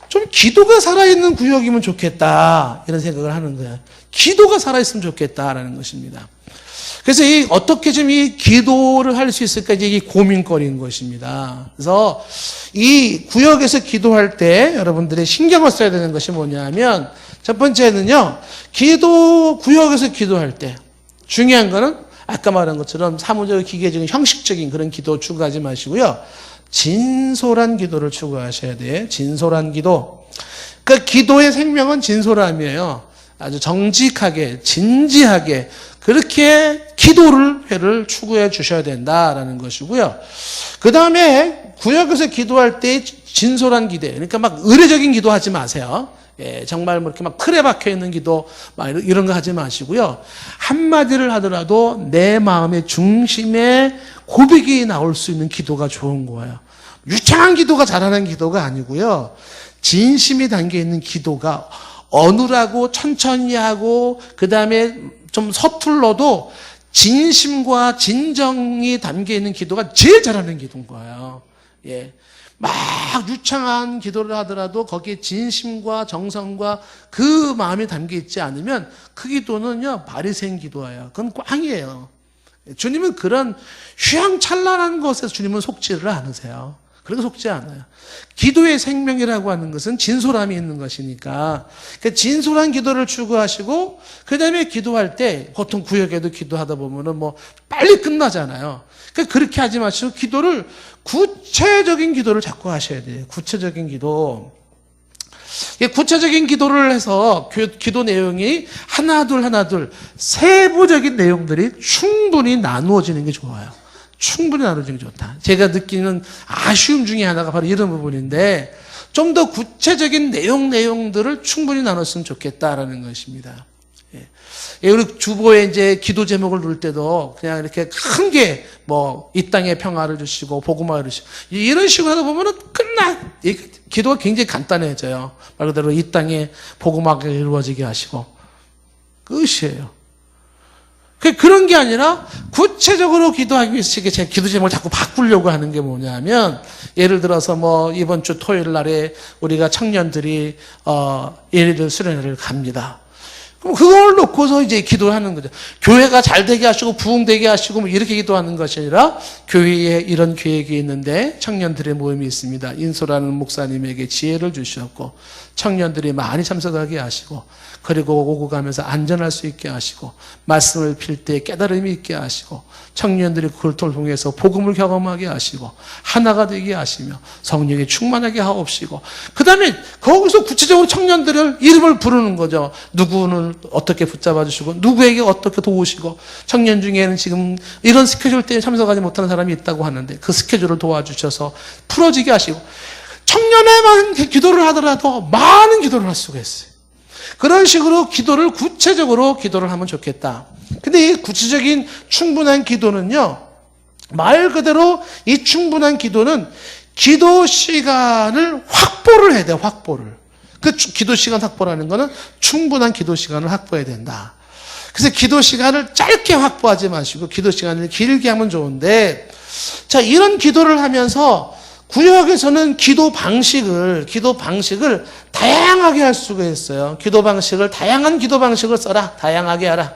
좀 기도가 살아있는 구역이면 좋겠다, 이런 생각을 하는 거예요. 기도가 살아있으면 좋겠다라는 것입니다. 그래서 어떻게 좀 이 기도를 할 수 있을까, 이제 이게 고민거리인 것입니다. 그래서 이 구역에서 기도할 때 여러분들이 신경을 써야 되는 것이 뭐냐면, 첫 번째는요, 구역에서 기도할 때 중요한 거는 아까 말한 것처럼 사무적, 기계적인, 형식적인 그런 기도 추구하지 마시고요, 진솔한 기도를 추구하셔야 돼요. 진솔한 기도. 그 기도의 생명은 진솔함이에요. 아주 정직하게, 진지하게 그렇게 회를 추구해 주셔야 된다라는 것이고요. 그 다음에 구역에서 기도할 때 진솔한 기도, 그러니까 막 의례적인 기도하지 마세요. 정말 뭐 이렇게 막 틀에 박혀 있는 기도, 막 이런 거 하지 마시고요. 한마디를 하더라도 내 마음의 중심에 고백이 나올 수 있는 기도가 좋은 거예요. 유창한 기도가 잘하는 기도가 아니고요. 진심이 담겨 있는 기도가 어눌하고 천천히 하고, 그 다음에 좀 서툴러도 진심과 진정이 담겨 있는 기도가 제일 잘하는 기도인 거예요. 막 유창한 기도를 하더라도 거기에 진심과 정성과 그 마음이 담겨 있지 않으면 그 기도는요, 바리새인 기도예요. 그건 꽝이에요. 주님은 그런 휘황찬란한 것에서 주님은 속지를 않으세요. 그렇게 속지 않아요. 기도의 생명이라고 하는 것은 진솔함이 있는 것이니까 그 진솔한 기도를 추구하시고 그 다음에 기도할 때 보통 구역에도 기도하다 보면은 뭐 빨리 끝나잖아요. 그러니까 그렇게 하지 마시고 기도를 구체적인 기도를 자꾸 하셔야 돼요. 구체적인 기도. 구체적인 기도를 해서 기도 내용이 하나 둘 세부적인 내용들이 충분히 나누어지는 게 좋아요. 충분히 나눠지는 게 좋다. 제가 느끼는 아쉬움 중에 하나가 바로 이런 부분인데 좀 더 구체적인 내용들을 충분히 나눴으면 좋겠다라는 것입니다. 우리 주보에 이제 기도 제목을 누를 때도 그냥 이렇게 큰 게 뭐 이 땅에 평화를 주시고 복음화를 주시고 이런 식으로 하다 보면은 끝나. 기도가 굉장히 간단해져요. 말 그대로 이 땅에 복음화가 이루어지게 하시고 끝이에요. 그런 게 아니라 구체적으로 기도하기 위해서 제 기도 제목을 자꾸 바꾸려고 하는 게 뭐냐면 예를 들어서 뭐 이번 주 토요일 날에 우리가 청년들이 예리를 수련회를 갑니다. 그럼 그걸 놓고서 이제 기도하는 거죠. 교회가 잘 되게 하시고 부흥되게 하시고 뭐 이렇게 기도하는 것이 아니라 교회에 이런 계획이 있는데 청년들의 모임이 있습니다. 인소라는 목사님에게 지혜를 주셨고 청년들이 많이 참석하게 하시고 그리고 오고 가면서 안전할 수 있게 하시고 말씀을 필 때 깨달음이 있게 하시고 청년들이 그걸 통해서 복음을 경험하게 하시고 하나가 되게 하시며 성령에 충만하게 하옵시고 그 다음에 거기서 구체적으로 청년들을 이름을 부르는 거죠. 누구는 어떻게 붙잡아 주시고 누구에게 어떻게 도우시고 청년 중에는 지금 이런 스케줄 때문에 참석하지 못하는 사람이 있다고 하는데 그 스케줄을 도와주셔서 풀어지게 하시고 청년에만 기도를 하더라도 많은 기도를 할 수가 있어요. 그런 식으로 기도를 구체적으로 기도를 하면 좋겠다. 근데 이 구체적인 충분한 기도는요, 말 그대로 이 충분한 기도는 기도 시간을 확보를 해야 돼요, 확보를. 그 기도 시간 확보라는 거는 충분한 기도 시간을 확보해야 된다. 그래서 기도 시간을 짧게 확보하지 마시고 기도 시간을 길게 하면 좋은데, 자, 이런 기도를 하면서 구역에서는 기도 방식을 다양하게 할 수가 있어요. 다양한 기도 방식을 써라. 다양하게 하라.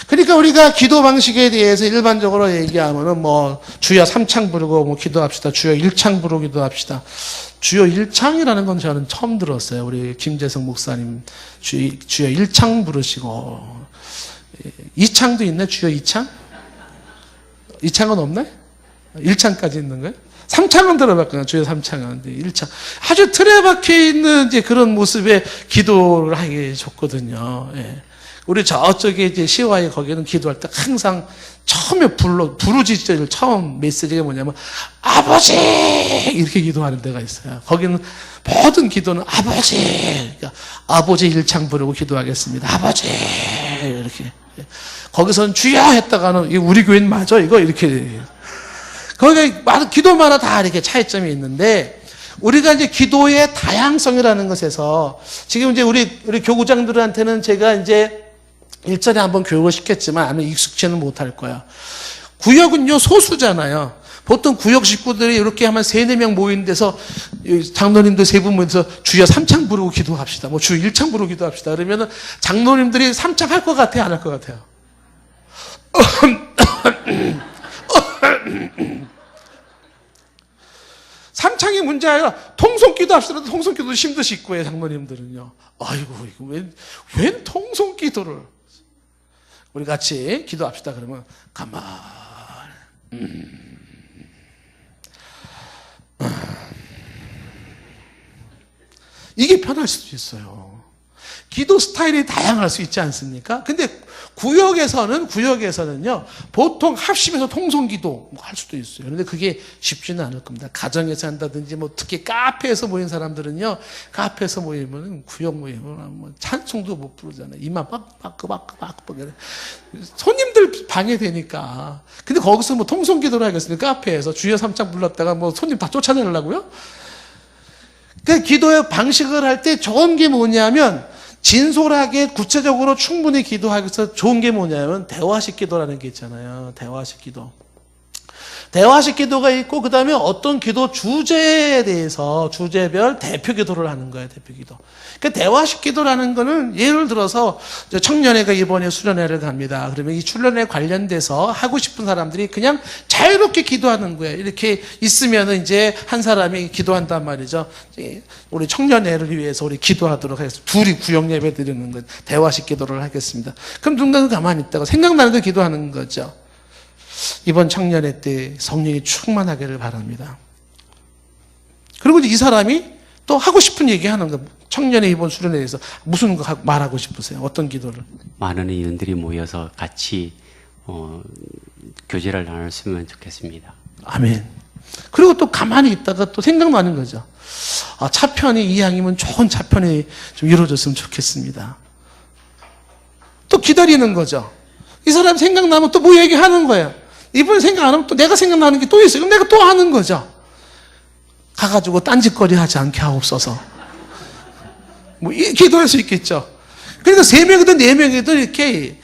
그러니까 우리가 기도 방식에 대해서 일반적으로 얘기하면은 뭐 주여 3창 부르고 뭐 기도합시다. 주여 1창 부르고 기도합시다. 주여 1창이라는 건 저는 처음 들었어요. 우리 김재성 목사님 주여 1창 부르시고 2창도 있네. 주여 2창? 2창은 없네? 1창까지 있는 거예요? 3창은 들어봤거든요. 주여 3창은. 1창. 아주 틀에 박혀 있는 이제 그런 모습의 기도를 하기 좋거든요. 예. 우리 저쪽에 이제 시와에 거기는 기도할 때 항상 처음에 부르짖을 처음 메시지가 뭐냐면 아버지! 이렇게 기도하는 데가 있어요. 거기는 모든 기도는 아버지! 그러니까 아버지 1창 부르고 기도하겠습니다. 아버지! 이렇게. 거기서는 주여 했다가는 우리 교인 맞아? 이거 이렇게. 거기가 기도마다 다 이렇게 차이점이 있는데 우리가 이제 기도의 다양성이라는 것에서 지금 이제 우리 교구장들한테는 제가 이제 일전에 한번 교육을 시켰지만 아마 익숙치는 못할 거야. 구역은요 소수잖아요. 보통 구역 식구들이 이렇게 하면 3-4명 모이는 데서 장로님들 3분 모여서 주여 3창 부르고 기도합시다. 뭐 주여 1창 부르고 기도합시다. 그러면은 장로님들이 3창 할 것 같아요? 안 할 것 같아요? 3창이 문제 아니라 통성기도 합시다. 통성기도 힘드시 있고 해 장로님들은요. 아이고 이거 웬 통성기도를 우리 같이 기도합시다. 그러면 가만 이게 편할 수도 있어요. 기도 스타일이 다양할 수 있지 않습니까? 근데 구역에서는요, 보통 합심해서 통성기도 할 수도 있어요. 그런데 그게 쉽지는 않을 겁니다. 가정에서 한다든지, 뭐, 특히 카페에서 모인 사람들은요, 카페에서 모이면, 구역 모이면, 뭐, 찬송도 못 부르잖아요. 이만 막, 손님들 방해되니까. 근데 거기서 뭐 통성기도를 하겠습니까? 카페에서 주여 3창 불렀다가 뭐 손님 다 쫓아내려고요? 그 기도의 방식을 할 때 좋은 게 뭐냐면, 진솔하게 구체적으로 충분히 기도하기 위해서 좋은 게 뭐냐면 대화식 기도라는 게 있잖아요. 대화식 기도. 대화식 기도가 있고, 그 다음에 어떤 기도 주제에 대해서 주제별 대표 기도를 하는 거예요, 대표 기도. 그 대화식 기도라는 거는 예를 들어서 청년회가 이번에 수련회를 갑니다. 그러면 이 수련회 관련돼서 하고 싶은 사람들이 그냥 자유롭게 기도하는 거예요. 이렇게 있으면 이제 한 사람이 기도한단 말이죠. 우리 청년회를 위해서 우리 기도하도록 하겠습니다. 둘이 구역 예배 드리는 거, 대화식 기도를 하겠습니다. 그럼 누군가 가만히 있다가 생각나는 데 기도하는 거죠. 이번 청년회 때 성령이 충만하기를 바랍니다. 그리고 이 사람이 또 하고 싶은 얘기 하는 거. 청년회 이번 수련회에 대해서 무슨 거 말하고 싶으세요? 어떤 기도를? 많은 인원들이 모여서 같이 교제를 나눴으면 좋겠습니다. 아멘. 그리고 또 가만히 있다가 또 생각나는 거죠. 아, 차편이 이왕이면 좋은 차편이 좀 이루어졌으면 좋겠습니다. 또 기다리는 거죠. 이 사람 생각나면 또 뭐 얘기하는 거예요. 이번에 생각 안 하면 또 내가 생각나는 게 또 있어요. 그럼 내가 또 하는 거죠. 가가지고 딴짓거리 하지 않게 하옵소서. 뭐, 기도할 수 있겠죠. 그러니까 3명이든 4명이든 이렇게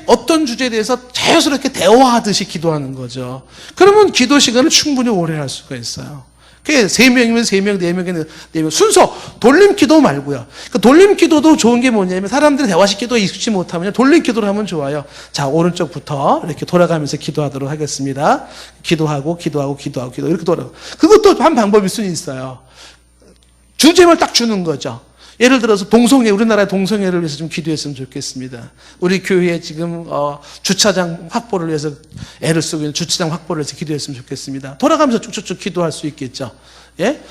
어떤 주제에 대해서 자연스럽게 대화하듯이 기도하는 거죠. 그러면 기도 시간을 충분히 오래 할 수가 있어요. 그게 3명이면 3명, 4명이면 4명. 순서, 돌림 기도 말고요. 그 돌림 기도도 좋은 게 뭐냐면 사람들이 대화식 기도에 익숙치 못하면 돌림 기도를 하면 좋아요. 자, 오른쪽부터 이렇게 돌아가면서 기도하도록 하겠습니다. 기도하고, 이렇게 돌아가고. 그것도 한 방법일 수는 있어요. 주제를 딱 주는 거죠. 예를 들어서 우리나라의 동성애를 위해서 좀 기도했으면 좋겠습니다. 우리 교회에 지금 주차장 확보를 위해서 애를 쓰고 있는 주차장 확보를 위해서 기도했으면 좋겠습니다. 돌아가면서 쭉쭉쭉 기도할 수 있겠죠. 예?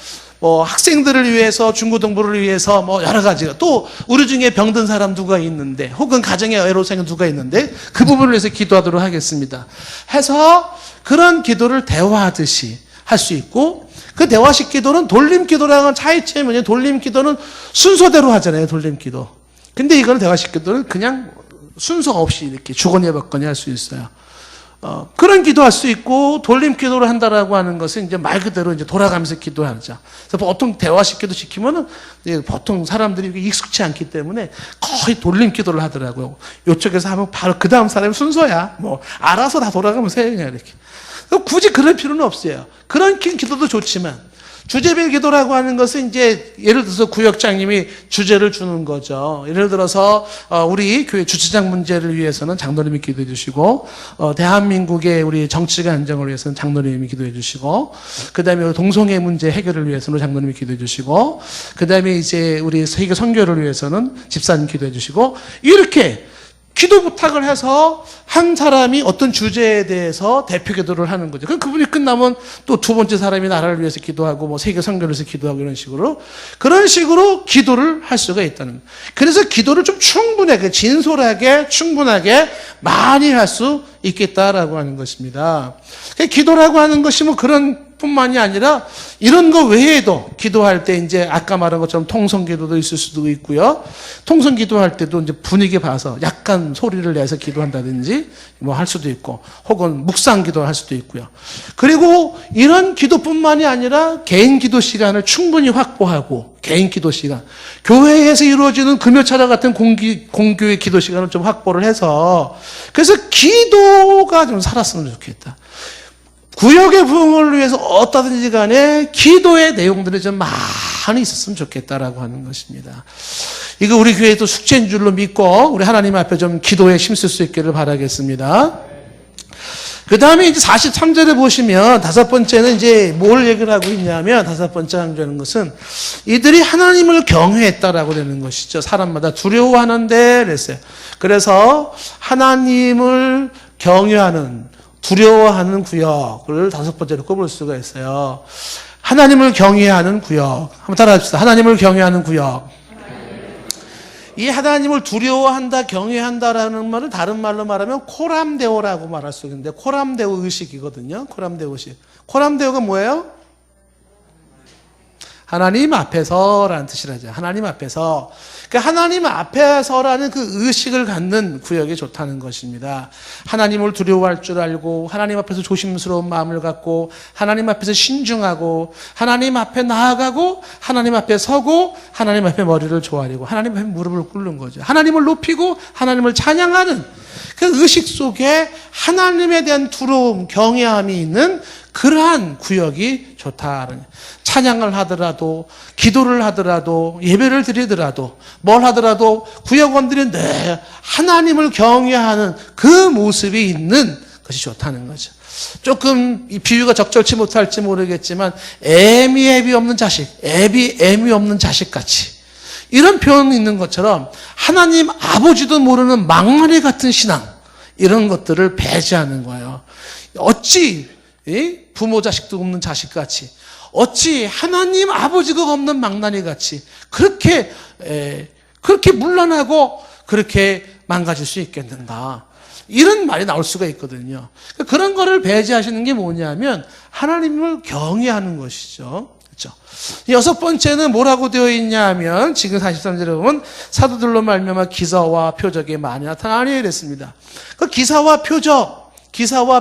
학생들을 위해서, 중고등부를 위해서 여러 가지가. 또 우리 중에 병든 사람 누가 있는데, 혹은 가정에 애로사항이 누가 있는데 그 부분을 위해서 기도하도록 하겠습니다. 해서 그런 기도를 대화하듯이 할 수 있고, 그 대화식 기도는 돌림 기도랑은 차이점이 뭐냐면 돌림 기도는 순서대로 하잖아요. 돌림 기도. 근데 이거는 대화식 기도는 그냥 순서 없이 이렇게 주거니 받거니 할 수 있어요. 그런 기도할 수 있고, 돌림 기도를 한다라고 하는 것은 이제 말 그대로 이제 돌아가면서 기도하죠. 그래서 보통 대화식 기도 시키면은 보통 사람들이 익숙치 않기 때문에 거의 돌림 기도를 하더라고요. 이쪽에서 하면 바로 그 다음 사람이 순서야. 알아서 다 돌아가면서 해요, 이렇게. 굳이 그럴 필요는 없어요. 그런 기도도 좋지만, 주제별 기도라고 하는 것은 이제 예를 들어서 구역장님이 주제를 주는 거죠. 예를 들어서 우리 교회 주차장 문제를 위해서는 장로님이 기도해 주시고, 대한민국의 우리 정치가 안정을 위해서는 장로님이 기도해 주시고, 그 다음에 동성애 문제 해결을 위해서는 장로님이 기도해 주시고, 그 다음에 이제 우리 세계 선교를 위해서는 집사님 기도해 주시고, 이렇게 기도 부탁을 해서 한 사람이 어떤 주제에 대해서 대표 기도를 하는 거죠. 그럼 그분이 끝나면 또 두 번째 사람이 나라를 위해서 기도하고 세계 선교를 위해서 기도하고 그런 식으로 기도를 할 수가 있다는 거예요. 그래서 기도를 좀 충분하게, 진솔하게, 충분하게 많이 할 수 있겠다라고 하는 것입니다. 기도라고 하는 것이 그런 뿐만이 아니라 이런 거 외에도 기도할 때 이제 아까 말한 것처럼 통성 기도도 있을 수도 있고요. 통성 기도할 때도 이제 분위기 봐서 약간 소리를 내서 기도한다든지 할 수도 있고, 혹은 묵상 기도를 할 수도 있고요. 그리고 이런 기도뿐만이 아니라 개인 기도 시간을 충분히 확보하고, 개인 기도 시간, 교회에서 이루어지는 금요차례 같은 공교의 기도 시간을 좀 확보를 해서, 그래서 기도가 좀 살았으면 좋겠다. 구역의 부흥을 위해서 어떠든지 간에 기도의 내용들이 좀 많이 있었으면 좋겠다라고 하는 것입니다. 이거 우리 교회도 숙제인 줄로 믿고 우리 하나님 앞에 좀 기도에 힘쓸 수 있기를 바라겠습니다. 그 다음에 이제 43절에 보시면 다섯 번째는 이제 뭘 얘기를 하고 있냐면, 다섯 번째 강조하는 것은 이들이 하나님을 경외했다라고 되는 것이죠. 사람마다 두려워하는데 그랬어요. 그래서 하나님을 두려워하는 구역을 다섯 번째로 꼽을 수가 있어요. 하나님을 경외하는 구역. 한번 따라합시다. 하나님을 경외하는 구역. 이 하나님을 두려워한다, 경외한다라는 말은 다른 말로 말하면 코람데오라고 말할 수 있는데, 코람데오 의식이거든요. 코람데오 의식. 코람데오가 뭐예요? 하나님 앞에서라는 뜻이라죠. 하나님 앞에서. 그러니까 하나님 앞에서라는 그 의식을 갖는 구역이 좋다는 것입니다. 하나님을 두려워할 줄 알고 하나님 앞에서 조심스러운 마음을 갖고 하나님 앞에서 신중하고 하나님 앞에 나아가고 하나님 앞에 서고 하나님 앞에 머리를 조아리고 하나님 앞에 무릎을 꿇는 거죠. 하나님을 높이고 하나님을 찬양하는 그 의식 속에 하나님에 대한 두려움, 경외함이 있는 그러한 구역이 좋다는, 찬양을 하더라도 기도를 하더라도 예배를 드리더라도 뭘 하더라도 구역원들이 늘 하나님을 경외하는 그 모습이 있는 것이 좋다는 거죠. 조금 이 비유가 적절치 못할지 모르겠지만 애미 없는 자식, 애미 없는 자식같이 이런 표현이 있는 것처럼 하나님 아버지도 모르는 망나니 같은 신앙, 이런 것들을 배제하는 거예요. 어찌 부모 자식도 없는 자식같이, 어찌 하나님 아버지가 없는 망나니같이 그렇게 문란하고 그렇게 망가질 수 있겠는가, 이런 말이 나올 수가 있거든요. 그런 거를 배제하시는 게 뭐냐면 하나님을 경외하는 것이죠. 그렇죠? 여섯 번째는 뭐라고 되어 있냐 하면 지금 43절에 보면 사도들로 말미암아 기사와 표적이 많이 나타나니 이랬습니다. 그 기사와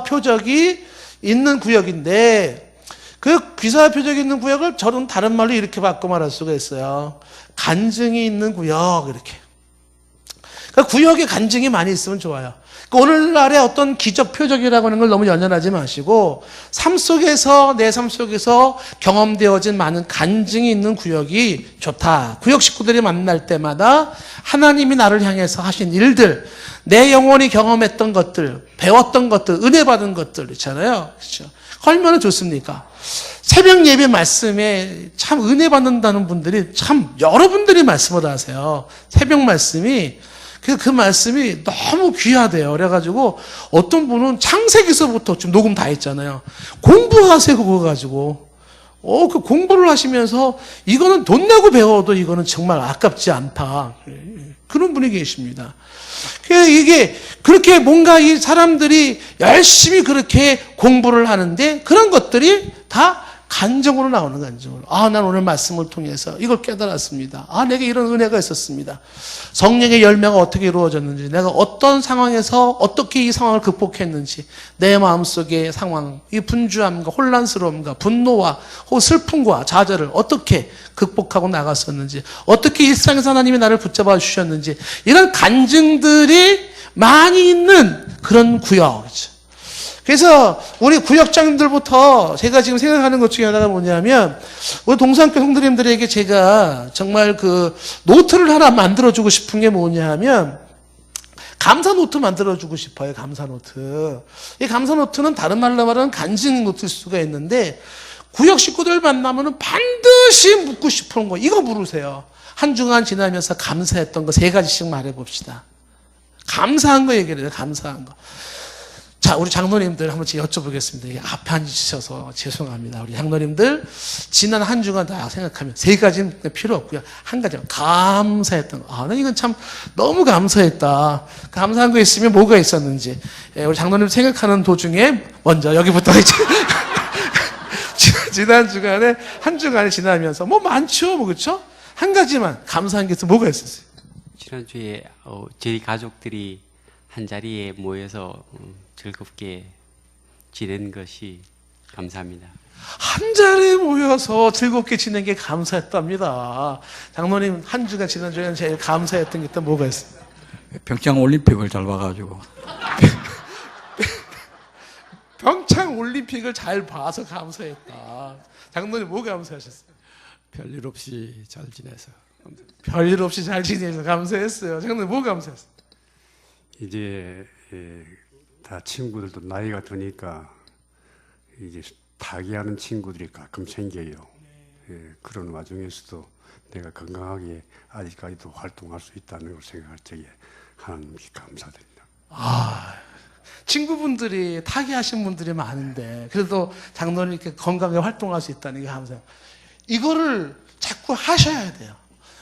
표적이 있는 구역인데 그 기사와 표적이 있는 구역을 저는 다른 말로 이렇게 바꿔 말할 수가 있어요. 간증이 있는 구역, 이렇게. 그 구역에 간증이 많이 있으면 좋아요. 오늘날의 어떤 기적 표적이라고 하는 걸 너무 연연하지 마시고 내 삶 속에서 경험되어진 많은 간증이 있는 구역이 좋다. 구역 식구들이 만날 때마다 하나님이 나를 향해서 하신 일들, 내 영혼이 경험했던 것들, 배웠던 것들, 은혜 받은 것들 있잖아요. 그렇죠? 얼마나 좋습니까? 새벽 예배 말씀에 참 은혜 받는다는 분들이 참 여러분들이 말씀을 하세요. 새벽 말씀이 그 말씀이 너무 귀하대요. 그래가지고 어떤 분은 창세기서부터 지금 녹음 다 했잖아요. 공부하세요, 그거 가지고. 그 공부를 하시면서 이거는 돈 내고 배워도 이거는 정말 아깝지 않다. 그런 분이 계십니다. 이게 그렇게 뭔가 이 사람들이 열심히 그렇게 공부를 하는데 그런 것들이 다 간증으로 나오는 간증으로. 난 오늘 말씀을 통해서 이걸 깨달았습니다. 내게 이런 은혜가 있었습니다. 성령의 열매가 어떻게 이루어졌는지, 내가 어떤 상황에서 어떻게 이 상황을 극복했는지, 내 마음속의 상황, 이 분주함과 혼란스러움과 분노와 슬픔과 좌절을 어떻게 극복하고 나갔었는지, 어떻게 일상에서 하나님이 나를 붙잡아 주셨는지, 이런 간증들이 많이 있는 그런 구역이죠. 그래서 우리 구역장들부터 제가 지금 생각하는 것 중에 하나가 뭐냐면 우리 동산교회 성도님들에게 제가 정말 그 노트를 하나 만들어주고 싶은 게 뭐냐면 감사 노트 만들어주고 싶어요. 감사 노트. 이 감사 노트는 다른 말로 말하면 간증 노트일 수가 있는데 구역 식구들 만나면 반드시 묻고 싶은 거 이거 물으세요. 한 주간 지나면서 감사했던 거 3가지씩 말해봅시다. 감사한 거 얘기를 해요. 감사한 거. 자, 우리 장로님들 한번 여쭤보겠습니다. 이게 앞에 앉으셔서 죄송합니다. 우리 장로님들 지난 한 주간 다 생각하면 3가지는 필요 없고요. 한 가지는 감사했던 거. 난 이건 참 너무 감사했다. 감사한 거 있으면 뭐가 있었는지. 우리 장로님 생각하는 도중에 먼저 여기부터 이제 지난 주간에 한 주간이 지나면서 뭐 많죠, 뭐 그렇죠? 한 가지만 감사한 게 있으면 뭐가 있었어요? 지난주에 저희 가족들이 한 자리에 모여서 즐겁게 지낸 것이 감사합니다. 한 자리에 모여서 즐겁게 지낸 게 감사했답니다. 장로님 한 주간 지난주에는 제일 감사했던 게 또 뭐가 있어요? 평창 올림픽을 잘 봐가지고. 평창 올림픽을 잘 봐서 감사했다. 장로님 뭐 감사하셨어요? 별일 없이 잘 지내서. 별일 없이 잘 지내서 감사했어요. 장로님 뭐 감사했어요? 이제 다 친구들도 나이가 드니까 이제 타기하는 친구들이 가끔 생겨요. 그런 와중에서도 내가 건강하게 아직까지도 활동할 수 있다는 걸 생각할 적에 하나님께 감사드립니다. 친구분들이 타기하신 분들이 많은데 그래도 장로님 이렇게 건강하게 활동할 수 있다는 게 감사해요. 이거를 자꾸 하셔야 돼요.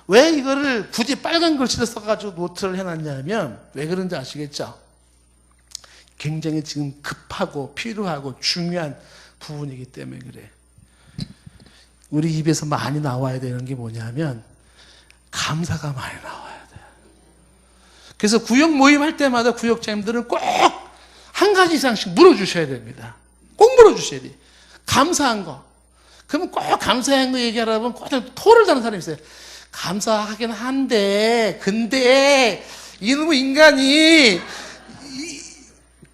왜 이거를 굳이 빨간 글씨를 써가지고 노트를 해놨냐면 왜 그런지 아시겠죠? 굉장히 지금 급하고 필요하고 중요한 부분이기 때문에 그래. 우리 입에서 많이 나와야 되는 게 뭐냐면 감사가 많이 나와야 돼요. 그래서 구역 모임할 때마다 구역장님들은 꼭 한 가지 이상씩 물어주셔야 됩니다. 꼭 물어주셔야 돼요. 감사한 거. 그러면 꼭 감사한 거 얘기하다 보면 꼭 토를 다는 사람이 있어요. 감사하긴 한데, 근데 이놈의 인간이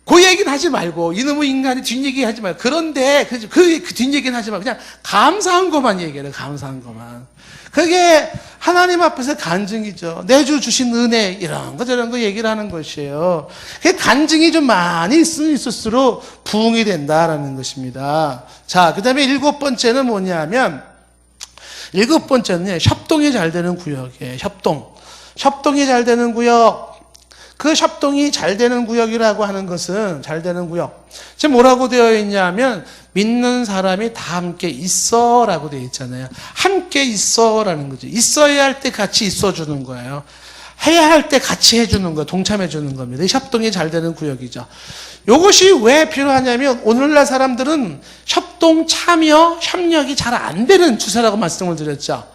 그 얘기는 하지 말고, 이놈의 인간이 뒷얘기 하지 말고, 그런데 그 뒷얘기는 하지 말고 그냥 감사한 것만 얘기해요. 감사한 것만. 그게 하나님 앞에서 간증이죠. 내주 주신 은혜 이런 거 저런 거 얘기를 하는 것이에요. 그 간증이 좀 많이 있을수록 부흥이 된다라는 것입니다. 자, 그다음에 7번째는 뭐냐면 7번째는 협동이 잘 되는 구역이에요. 협동이 잘 되는 구역. 그 협동이 잘 되는 구역이라고 하는 것은 잘 되는 구역. 지금 뭐라고 되어 있냐면 믿는 사람이 다 함께 있어라고 되어 있잖아요. 함께 있어라는 거죠. 있어야 할 때 같이 있어주는 거예요. 해야 할 때 같이 해주는 거, 동참해주는 겁니다. 협동이 잘 되는 구역이죠. 이것이 왜 필요하냐면 오늘날 사람들은 협동, 참여, 협력이 잘 안 되는 추세라고 말씀을 드렸죠.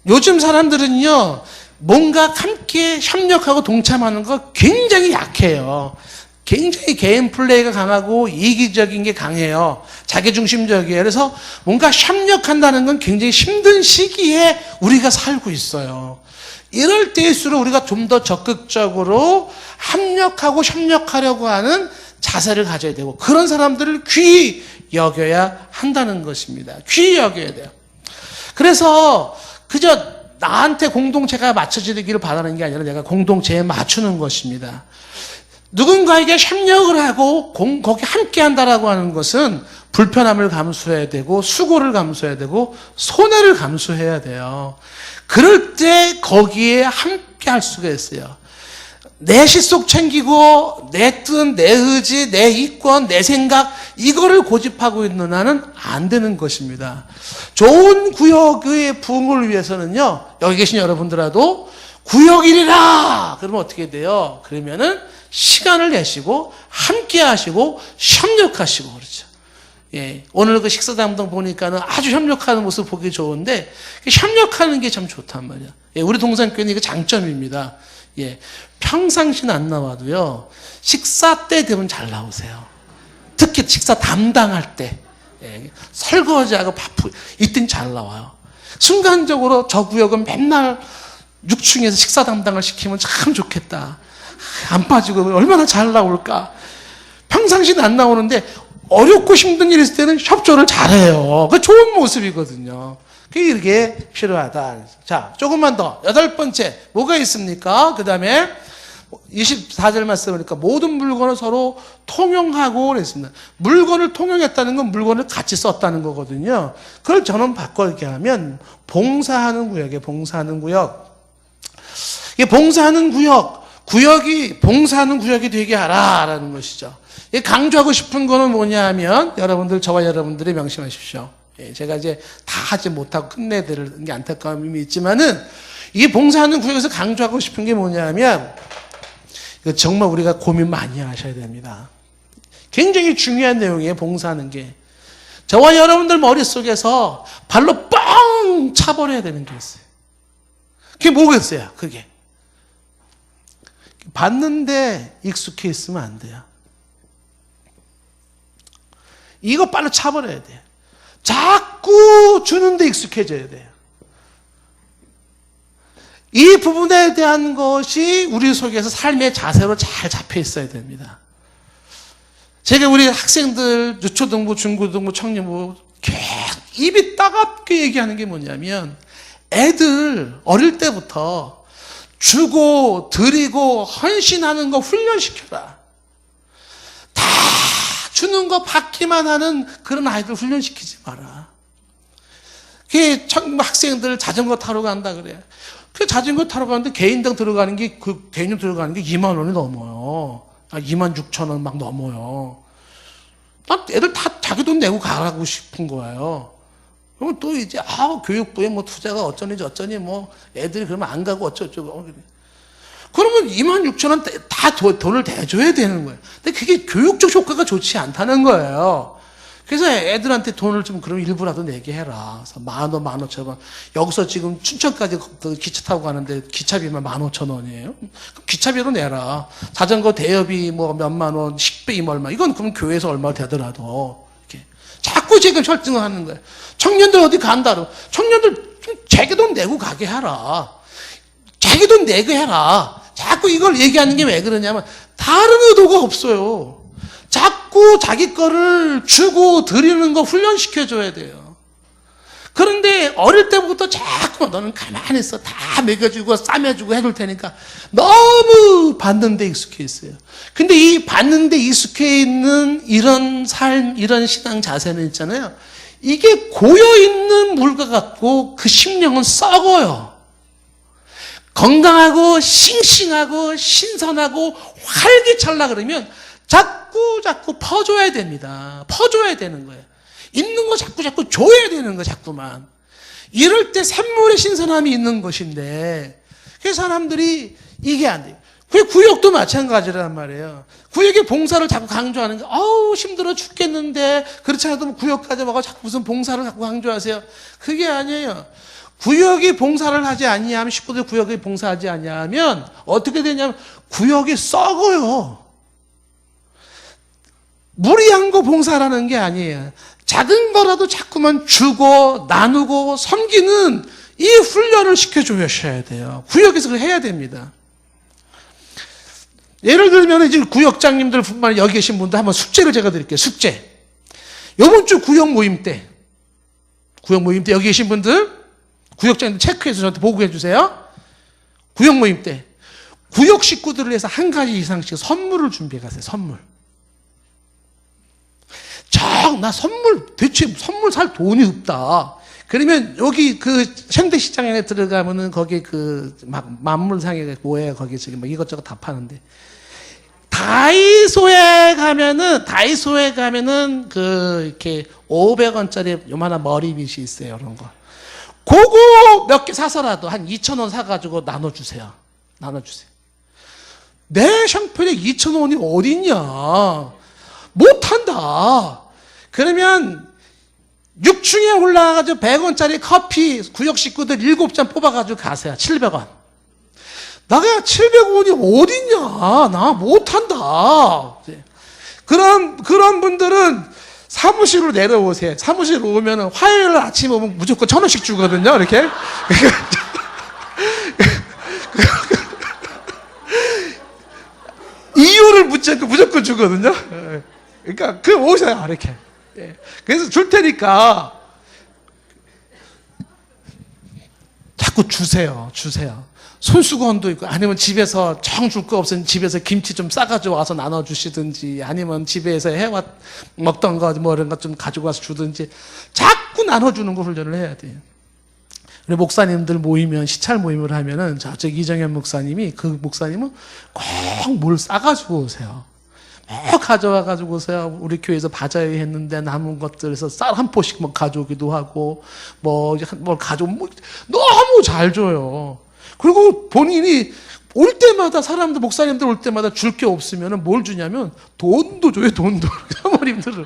요즘 사람들은요, 뭔가 함께 협력하고 동참하는 거 굉장히 약해요. 굉장히 개인 플레이가 강하고 이기적인 게 강해요. 자기중심적이에요. 그래서 뭔가 협력한다는 건 굉장히 힘든 시기에 우리가 살고 있어요. 이럴 때일수록 우리가 좀 더 적극적으로 협력하고 협력하려고 하는 자세를 가져야 되고 그런 사람들을 귀히 여겨야 한다는 것입니다. 귀히 여겨야 돼요. 그래서 그저 나한테 공동체가 맞춰지기를 바라는 게 아니라 내가 공동체에 맞추는 것입니다. 누군가에게 협력을 하고 거기 함께 한다라고 하는 것은 불편함을 감수해야 되고 수고를 감수해야 되고 손해를 감수해야 돼요. 그럴 때 거기에 함께 할 수가 있어요. 내 식속 챙기고 내 뜻, 내 의지, 내 이권, 내 생각 이거를 고집하고 있는 한은 안 되는 것입니다. 좋은 구역의 부흥을 위해서는요. 여기 계신 여러분들라도 구역이라 그러면 어떻게 돼요? 그러면은 시간을 내시고 함께 하시고 협력하시고 그렇죠. 예, 오늘 그 식사 담당 보니까는 아주 협력하는 모습 보기 좋은데 협력하는 게 참 좋단 말이야. 예, 우리 동산교회는 이거 장점입니다. 예, 평상시는 안 나와도요 식사 때 되면 잘 나오세요. 특히 식사 담당할 때 예, 설거지하고 바쁘 이땐 잘 나와요. 순간적으로 저 구역은 맨날 6층에서 식사 담당을 시키면 참 좋겠다. 안 빠지고 얼마나 잘 나올까. 평상시는 안 나오는데 어렵고 힘든 일 있을 때는 협조를 잘해요. 그 좋은 모습이거든요. 그게 필요하다. 자, 조금만 더. 8번째 뭐가 있습니까? 그 다음에 24절 말씀 보니까 모든 물건을 서로 통용하고 그랬습니다. 물건을 통용했다는 건 물건을 같이 썼다는 거거든요. 그걸 저는 바꿔 얘기하면 봉사하는 구역이에요. 봉사하는 구역. 이게 봉사하는 구역이 봉사하는 구역이 되게 하라라는 것이죠. 강조하고 싶은 거는 뭐냐면 여러분들 저와 여러분들이 명심하십시오. 제가 이제 다 하지 못하고 끝내드리는 게 안타까움이 있지만은 이 봉사하는 구역에서 강조하고 싶은 게 뭐냐면 정말 우리가 고민 많이 하셔야 됩니다. 굉장히 중요한 내용이에요. 봉사하는 게. 저와 여러분들 머릿속에서 발로 뻥 차버려야 되는 게 있어요. 그게 뭐겠어요? 그게. 받는데 익숙해 있으면 안 돼요. 이거 빨리 차버려야 돼요. 자꾸 주는데 익숙해져야 돼요. 이 부분에 대한 것이 우리 속에서 삶의 자세로 잘 잡혀 있어야 됩니다. 제가 우리 학생들, 유초등부, 중고등부, 청년부 입이 따갑게 얘기하는 게 뭐냐면 애들 어릴 때부터 주고 드리고 헌신하는 거 훈련시켜라. 다 주는 거 받기만 하는 그런 아이들 훈련시키지 마라. 그 학생들 자전거 타러 간다 그래. 그 자전거 타러 가는데 개인당 들어가는 게 그 개인용 들어가는 게 2만 원이 넘어요. 2만 6천 원 막 넘어요. 막 애들 다 자기 돈 내고 가라고 싶은 거예요. 그러면 또 이제 교육부에 뭐 투자가 어쩌니 뭐 애들이 그러면 안 가고 어쩌고 그러면 2만 6천 원 다 돈을 대줘야 되는 거예요. 근데 그게 교육적 효과가 좋지 않다는 거예요. 그래서 애들한테 돈을 좀 그럼 일부라도 내게 해라. 그래서 10,000원, 15,000원. 여기서 지금 춘천까지 그 기차 타고 가는데 기차비만 15,000원이에요. 기차비로 내라. 자전거 대여비 뭐 몇만 원, 식비 얼마. 이건 그럼 교회에서 얼마 되더라도. 이렇게. 자꾸 지금 설득을 하는 거예요. 청년들 어디 간다고. 청년들 자기 돈 내고 가게 하라. 자기 돈 내게 해라. 자꾸 이걸 얘기하는 게 왜 그러냐면 다른 의도가 없어요. 자꾸 자기 거를 주고 드리는 거 훈련시켜줘야 돼요. 그런데 어릴 때부터 자꾸 너는 가만히 있어. 다 먹여주고 싸매주고 해줄 테니까 너무 받는 데 익숙해 있어요. 근데 이 받는 데 익숙해 있는 이런 삶, 이런 신앙 자세는 있잖아요. 이게 고여있는 물과 같고 그 심령은 썩어요. 건강하고 싱싱하고 신선하고 활기찰라 그러면 자꾸 퍼줘야 됩니다. 퍼줘야 되는 거예요. 있는 거 자꾸 줘야 되는 거 자꾸만. 이럴 때 샘물의 신선함이 있는 것인데 그 사람들이 이게 안 돼요. 그 구역도 마찬가지란 말이에요. 구역의 봉사를 자꾸 강조하는 게 아우 힘들어 죽겠는데 그렇지 않아도 뭐 구역까지 와서 자꾸 무슨 봉사를 자꾸 강조하세요. 그게 아니에요. 구역이 봉사를 하지 아니하면 식구들 구역이 봉사하지 아니하면 어떻게 되냐면 구역이 썩어요. 무리한 거 봉사라는 게 아니에요. 작은 거라도 자꾸만 주고 나누고 섬기는 이 훈련을 시켜주셔야 돼요. 구역에서 그걸 해야 됩니다. 예를 들면 이제 구역장님들뿐만 아니라 여기 계신 분들 한번 숙제를 제가 드릴게요. 숙제. 이번 주 구역 모임 때 여기 계신 분들 구역장님들 체크해서 저한테 보고해 주세요. 구역 모임 때 구역 식구들을 위해서 한 가지 이상씩 선물을 준비해 가세요. 선물. 나 대체 선물 살 돈이 없다. 그러면 여기 그 현대시장에 들어가면은 거기 그 만물상에 뭐예요? 거기 지금 뭐 이것저것 다 파는데. 다이소에 가면은 그 이렇게 500원짜리 요만한 머리빗이 있어요. 이런 거. 그거 몇 개 사서라도 한 2,000원 사가지고 나눠주세요. 내 형편에 2,000원이 어딨냐. 못한다. 그러면 6층에 올라가가지고 100원짜리 커피 구역 식구들 7잔 뽑아가지고 가세요. 700원. 나가 700원이 어딨냐. 나 못한다. 그런 분들은 사무실로 내려오세요. 사무실로 오면 화요일 아침에 오면 무조건 1,000원씩 주거든요. 이렇게. 이유를 묻지 무조건 주거든요. 그러니까 오셔요. 이렇게. 그래서 줄 테니까 자꾸 주세요. 손수건도 있고 아니면 집에서 정 줄 거 없으면 집에서 김치 좀 싸가지고 와서 나눠주시든지 아니면 집에서 해왔 먹던 거 뭐 이런 거 좀 가지고 와서 주든지 자꾸 나눠주는 거 훈련을 해야 돼요. 우리 목사님들 모이면 시찰 모임을 하면은 저쪽 이정현 목사님은 꼭 뭘 싸가지고 오세요. 꼭 가져와가지고 오세요. 우리 교회에서 바자회 했는데 남은 것들에서 쌀 한 포씩 뭐 가져오기도 하고 뭘 가져오면 너무 잘 줘요. 그리고 본인이 올 때마다 사람들 목사님들 올 때마다 줄 게 없으면 뭘 주냐면 돈도 줘요. 돈도 사모님들을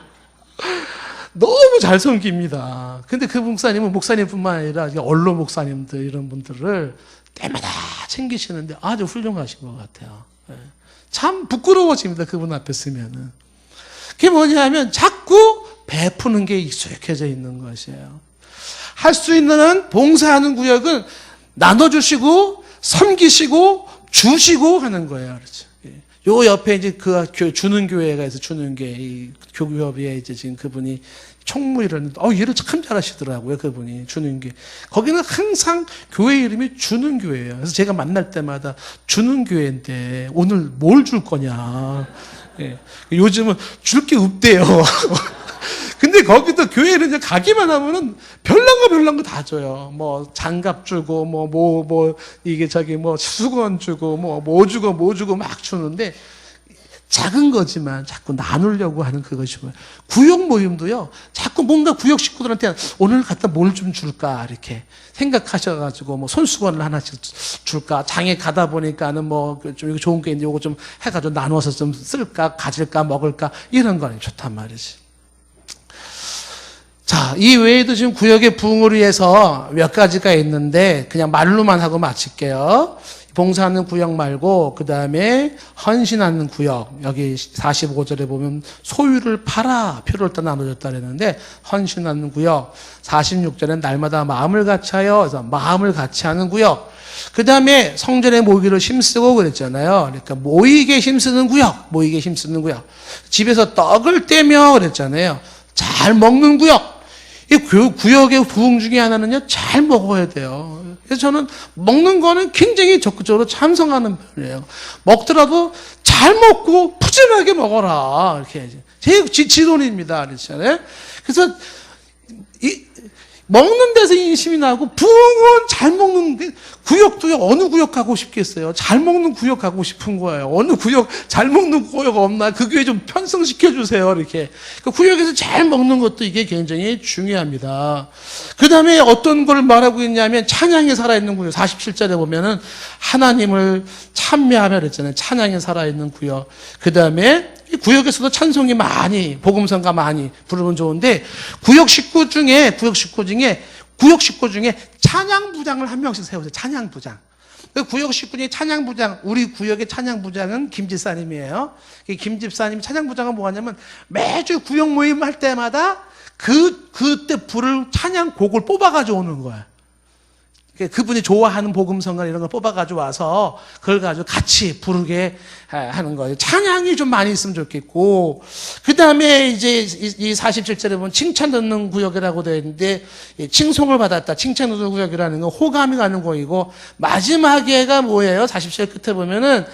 너무 잘 섬깁니다. 근데 그 목사님은 목사님뿐만 아니라 언론 목사님들 이런 분들을 때마다 챙기시는데 아주 훌륭하신 것 같아요. 참 부끄러워집니다. 그분 앞에 쓰면은. 그게 뭐냐면 자꾸 베푸는 게 익숙해져 있는 것이에요. 할 수 있는 봉사하는 구역은 나눠주시고 섬기시고 주시고 하는 거예요. 그렇죠. 요 옆에 이제 그 주는 교회가 있어. 주는 교회 이 교구협의회 이제 지금 그분이 총무일을 했는데 얘를 참 잘하시더라고요. 그분이 주는 교회. 거기는 항상 교회 이름이 주는 교회예요. 그래서 제가 만날 때마다 주는 교회인데 오늘 뭘 줄 거냐. 예. 요즘은 줄 게 없대요. 근데 거기도 교회를 이제 가기만 하면은 별난 거 다 줘요. 뭐 장갑 주고 이게 수건 주고 뭐 주고 막 주는데 작은 거지만 자꾸 나누려고 하는 그것이고요. 구역 모임도요. 자꾸 뭔가 구역 식구들한테 오늘 갖다 뭘 좀 줄까 이렇게 생각하셔가지고 뭐 손수건을 하나씩 줄까. 장에 가다 보니까는 뭐 좀 이거 좋은 게 있는데 이거 좀 해가지고 나눠서 좀 쓸까 가질까 먹을까 이런 거는 좋단 말이지. 자, 이 외에도 지금 구역의 부흥을 위해서 몇 가지가 있는데 그냥 말로만 하고 마칠게요. 봉사하는 구역 말고 그 다음에 헌신하는 구역, 여기 45절에 보면 소유를 팔아 표를 또 나눠줬다 그랬는데 헌신하는 구역, 46절엔 날마다 마음을 같이하여, 그래서 마음을 같이하는 구역, 그 다음에 성전에 모이기를 힘쓰고 그랬잖아요. 그러니까 모이게 힘쓰는 구역, 모이게 힘쓰는 구역, 집에서 떡을 떼며 그랬잖아요. 잘 먹는 구역. 이 구역의 부흥 중에 하나는요, 잘 먹어야 돼요. 그래서 저는 먹는 거는 굉장히 적극적으로 찬성하는 편이에요. 먹더라도 잘 먹고 푸짐하게 먹어라. 이렇게. 제 지론입니다. 그렇잖아요. 그래서 먹는 데서 인심이 나고 부흥은 잘 먹는 구역도 어느 구역 가고 싶겠어요? 잘 먹는 구역 가고 싶은 거예요. 어느 구역 잘 먹는 구역 없나? 그 교회 좀 편성시켜 주세요. 이렇게. 그 구역에서 잘 먹는 것도 이게 굉장히 중요합니다. 그 다음에 어떤 걸 말하고 있냐면 찬양이 살아있는 구역. 47절에 보면은 하나님을 찬미하며 그랬잖아요. 찬양이 살아있는 구역. 그 다음에 이 구역에서도 찬송이 많이, 복음성가 많이 부르면 좋은데, 구역 식구 중에 찬양부장을 한 명씩 세우세요. 찬양부장. 구역 식구 중에 찬양부장, 우리 구역의 찬양부장은 김 집사님이에요. 김 집사님 찬양부장은 뭐하냐면 매주 구역 모임 할 때마다 그때 부를 찬양곡을 뽑아가지고 오는 거예요. 그분이 좋아하는 복음성가 이런 걸 뽑아가지고 와서 그걸 가지고 같이 부르게 하는 거예요. 찬양이 좀 많이 있으면 좋겠고, 그 다음에 이제 이 47절에 보면 칭찬 듣는 구역이라고 되어 있는데, 칭송을 받았다. 칭찬 듣는 구역이라는 건 호감이 가는 거이고, 마지막에가 뭐예요? 47절 끝에 보면은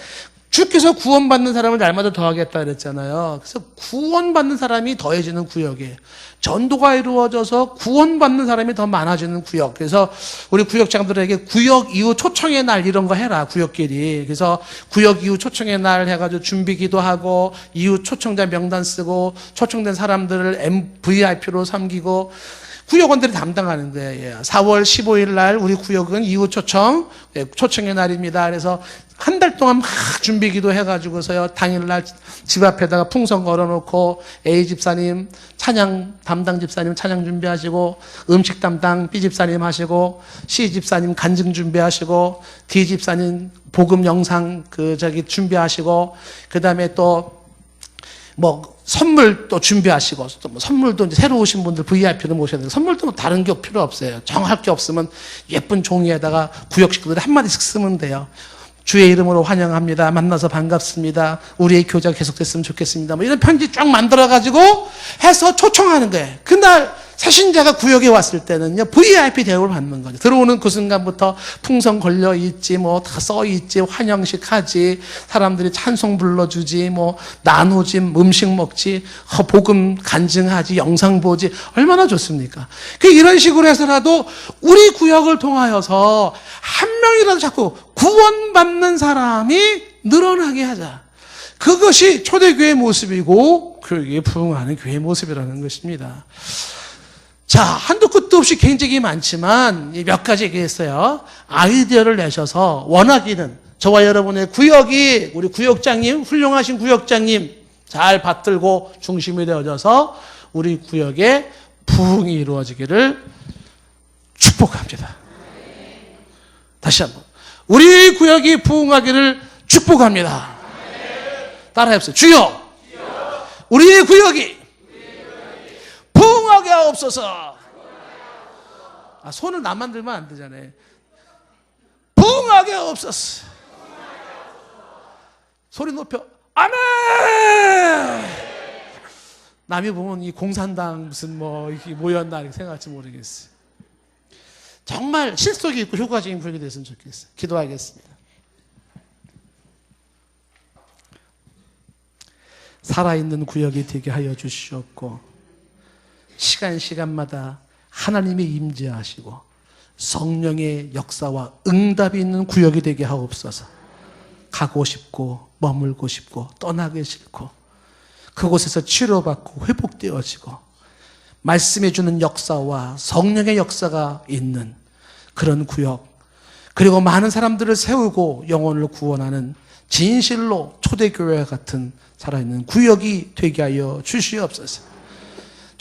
주께서 구원받는 사람을 날마다 더하겠다 그랬잖아요. 그래서 구원받는 사람이 더해지는 구역이에요. 전도가 이루어져서 구원받는 사람이 더 많아지는 구역. 그래서 우리 구역장들에게 구역 이후 초청의 날 이런 거 해라, 구역끼리. 그래서 구역 이후 초청의 날 해가지고 준비 기도하고, 이후 초청자 명단 쓰고, 초청된 사람들을 VIP로 섬기고, 구역원들이 담당하는 거예요. 4월 15일 날 우리 구역은 이후 초청의 날입니다. 그래서 한 달 동안 막 준비 기도 해가지고서요, 당일날 집 앞에다가 풍선 걸어놓고, A 집사님, 찬양 담당 집사님 찬양 준비하시고, 음식 담당 B 집사님 하시고, C 집사님 간증 준비하시고, D 집사님 복음 영상 준비하시고, 그 다음에 또 선물 또 준비하시고, 또 선물도 이제 새로 오신 분들 VIP를 모셔야 돼요. 선물도 다른 게 필요 없어요. 정할 게 없으면 예쁜 종이에다가 구역 식구들이 한마디씩 쓰면 돼요. 주의 이름으로 환영합니다. 만나서 반갑습니다. 우리의 교제가 계속됐으면 좋겠습니다. 이런 편지 쫙 만들어가지고 해서 초청하는 거예요. 그날 새신자가 구역에 왔을 때는요, VIP 대우를 받는 거죠. 들어오는 그 순간부터 풍선 걸려있지, 다 써있지, 환영식 하지, 사람들이 찬송 불러주지, 나누지, 음식 먹지, 복음 간증하지, 영상 보지, 얼마나 좋습니까? 이런 식으로 해서라도 우리 구역을 통하여서 한 명이라도 자꾸 구원받는 사람이 늘어나게 하자. 그것이 초대교회의 모습이고, 교회에 부흥하는 교회의 모습이라는 것입니다. 자, 한도 끝도 없이 굉장히 많지만 몇 가지 얘기했어요. 아이디어를 내셔서 원하기는 저와 여러분의 구역이, 우리 구역장님, 훌륭하신 구역장님 잘 받들고 중심이 되어져서 우리 구역에 부흥이 이루어지기를 축복합니다. 다시 한번, 우리 구역이 부흥하기를 축복합니다. 따라해보세요. 주여, 우리의 구역이 부흥하게 하옵소서. 손을 나만 들면 안 되잖아요. 부흥하게 하옵소서. 소리 높여. 아멘. 남이 보면 이 공산당 무슨 이렇게 모였나 이렇게 생각할지 모르겠어요. 정말 실속이 있고 효과적인 구역이 됐으면 좋겠어요. 기도하겠습니다. 살아있는 구역이 되게 하여 주시옵고, 시간마다 하나님이 임재하시고 성령의 역사와 응답이 있는 구역이 되게 하옵소서. 가고 싶고 머물고 싶고 떠나기 싫고 그곳에서 치료받고 회복되어지고 말씀해 주는 역사와 성령의 역사가 있는 그런 구역, 그리고 많은 사람들을 세우고 영혼을 구원하는 진실로 초대교회 같은 살아있는 구역이 되게 하여 주시옵소서.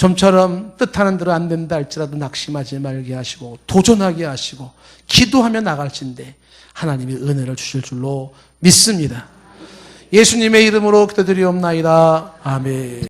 좀처럼 뜻하는 대로 안 된다 할지라도 낙심하지 말게 하시고 도전하게 하시고 기도하며 나갈진대 하나님이 은혜를 주실 줄로 믿습니다. 예수님의 이름으로 기도드리옵나이다. 아멘.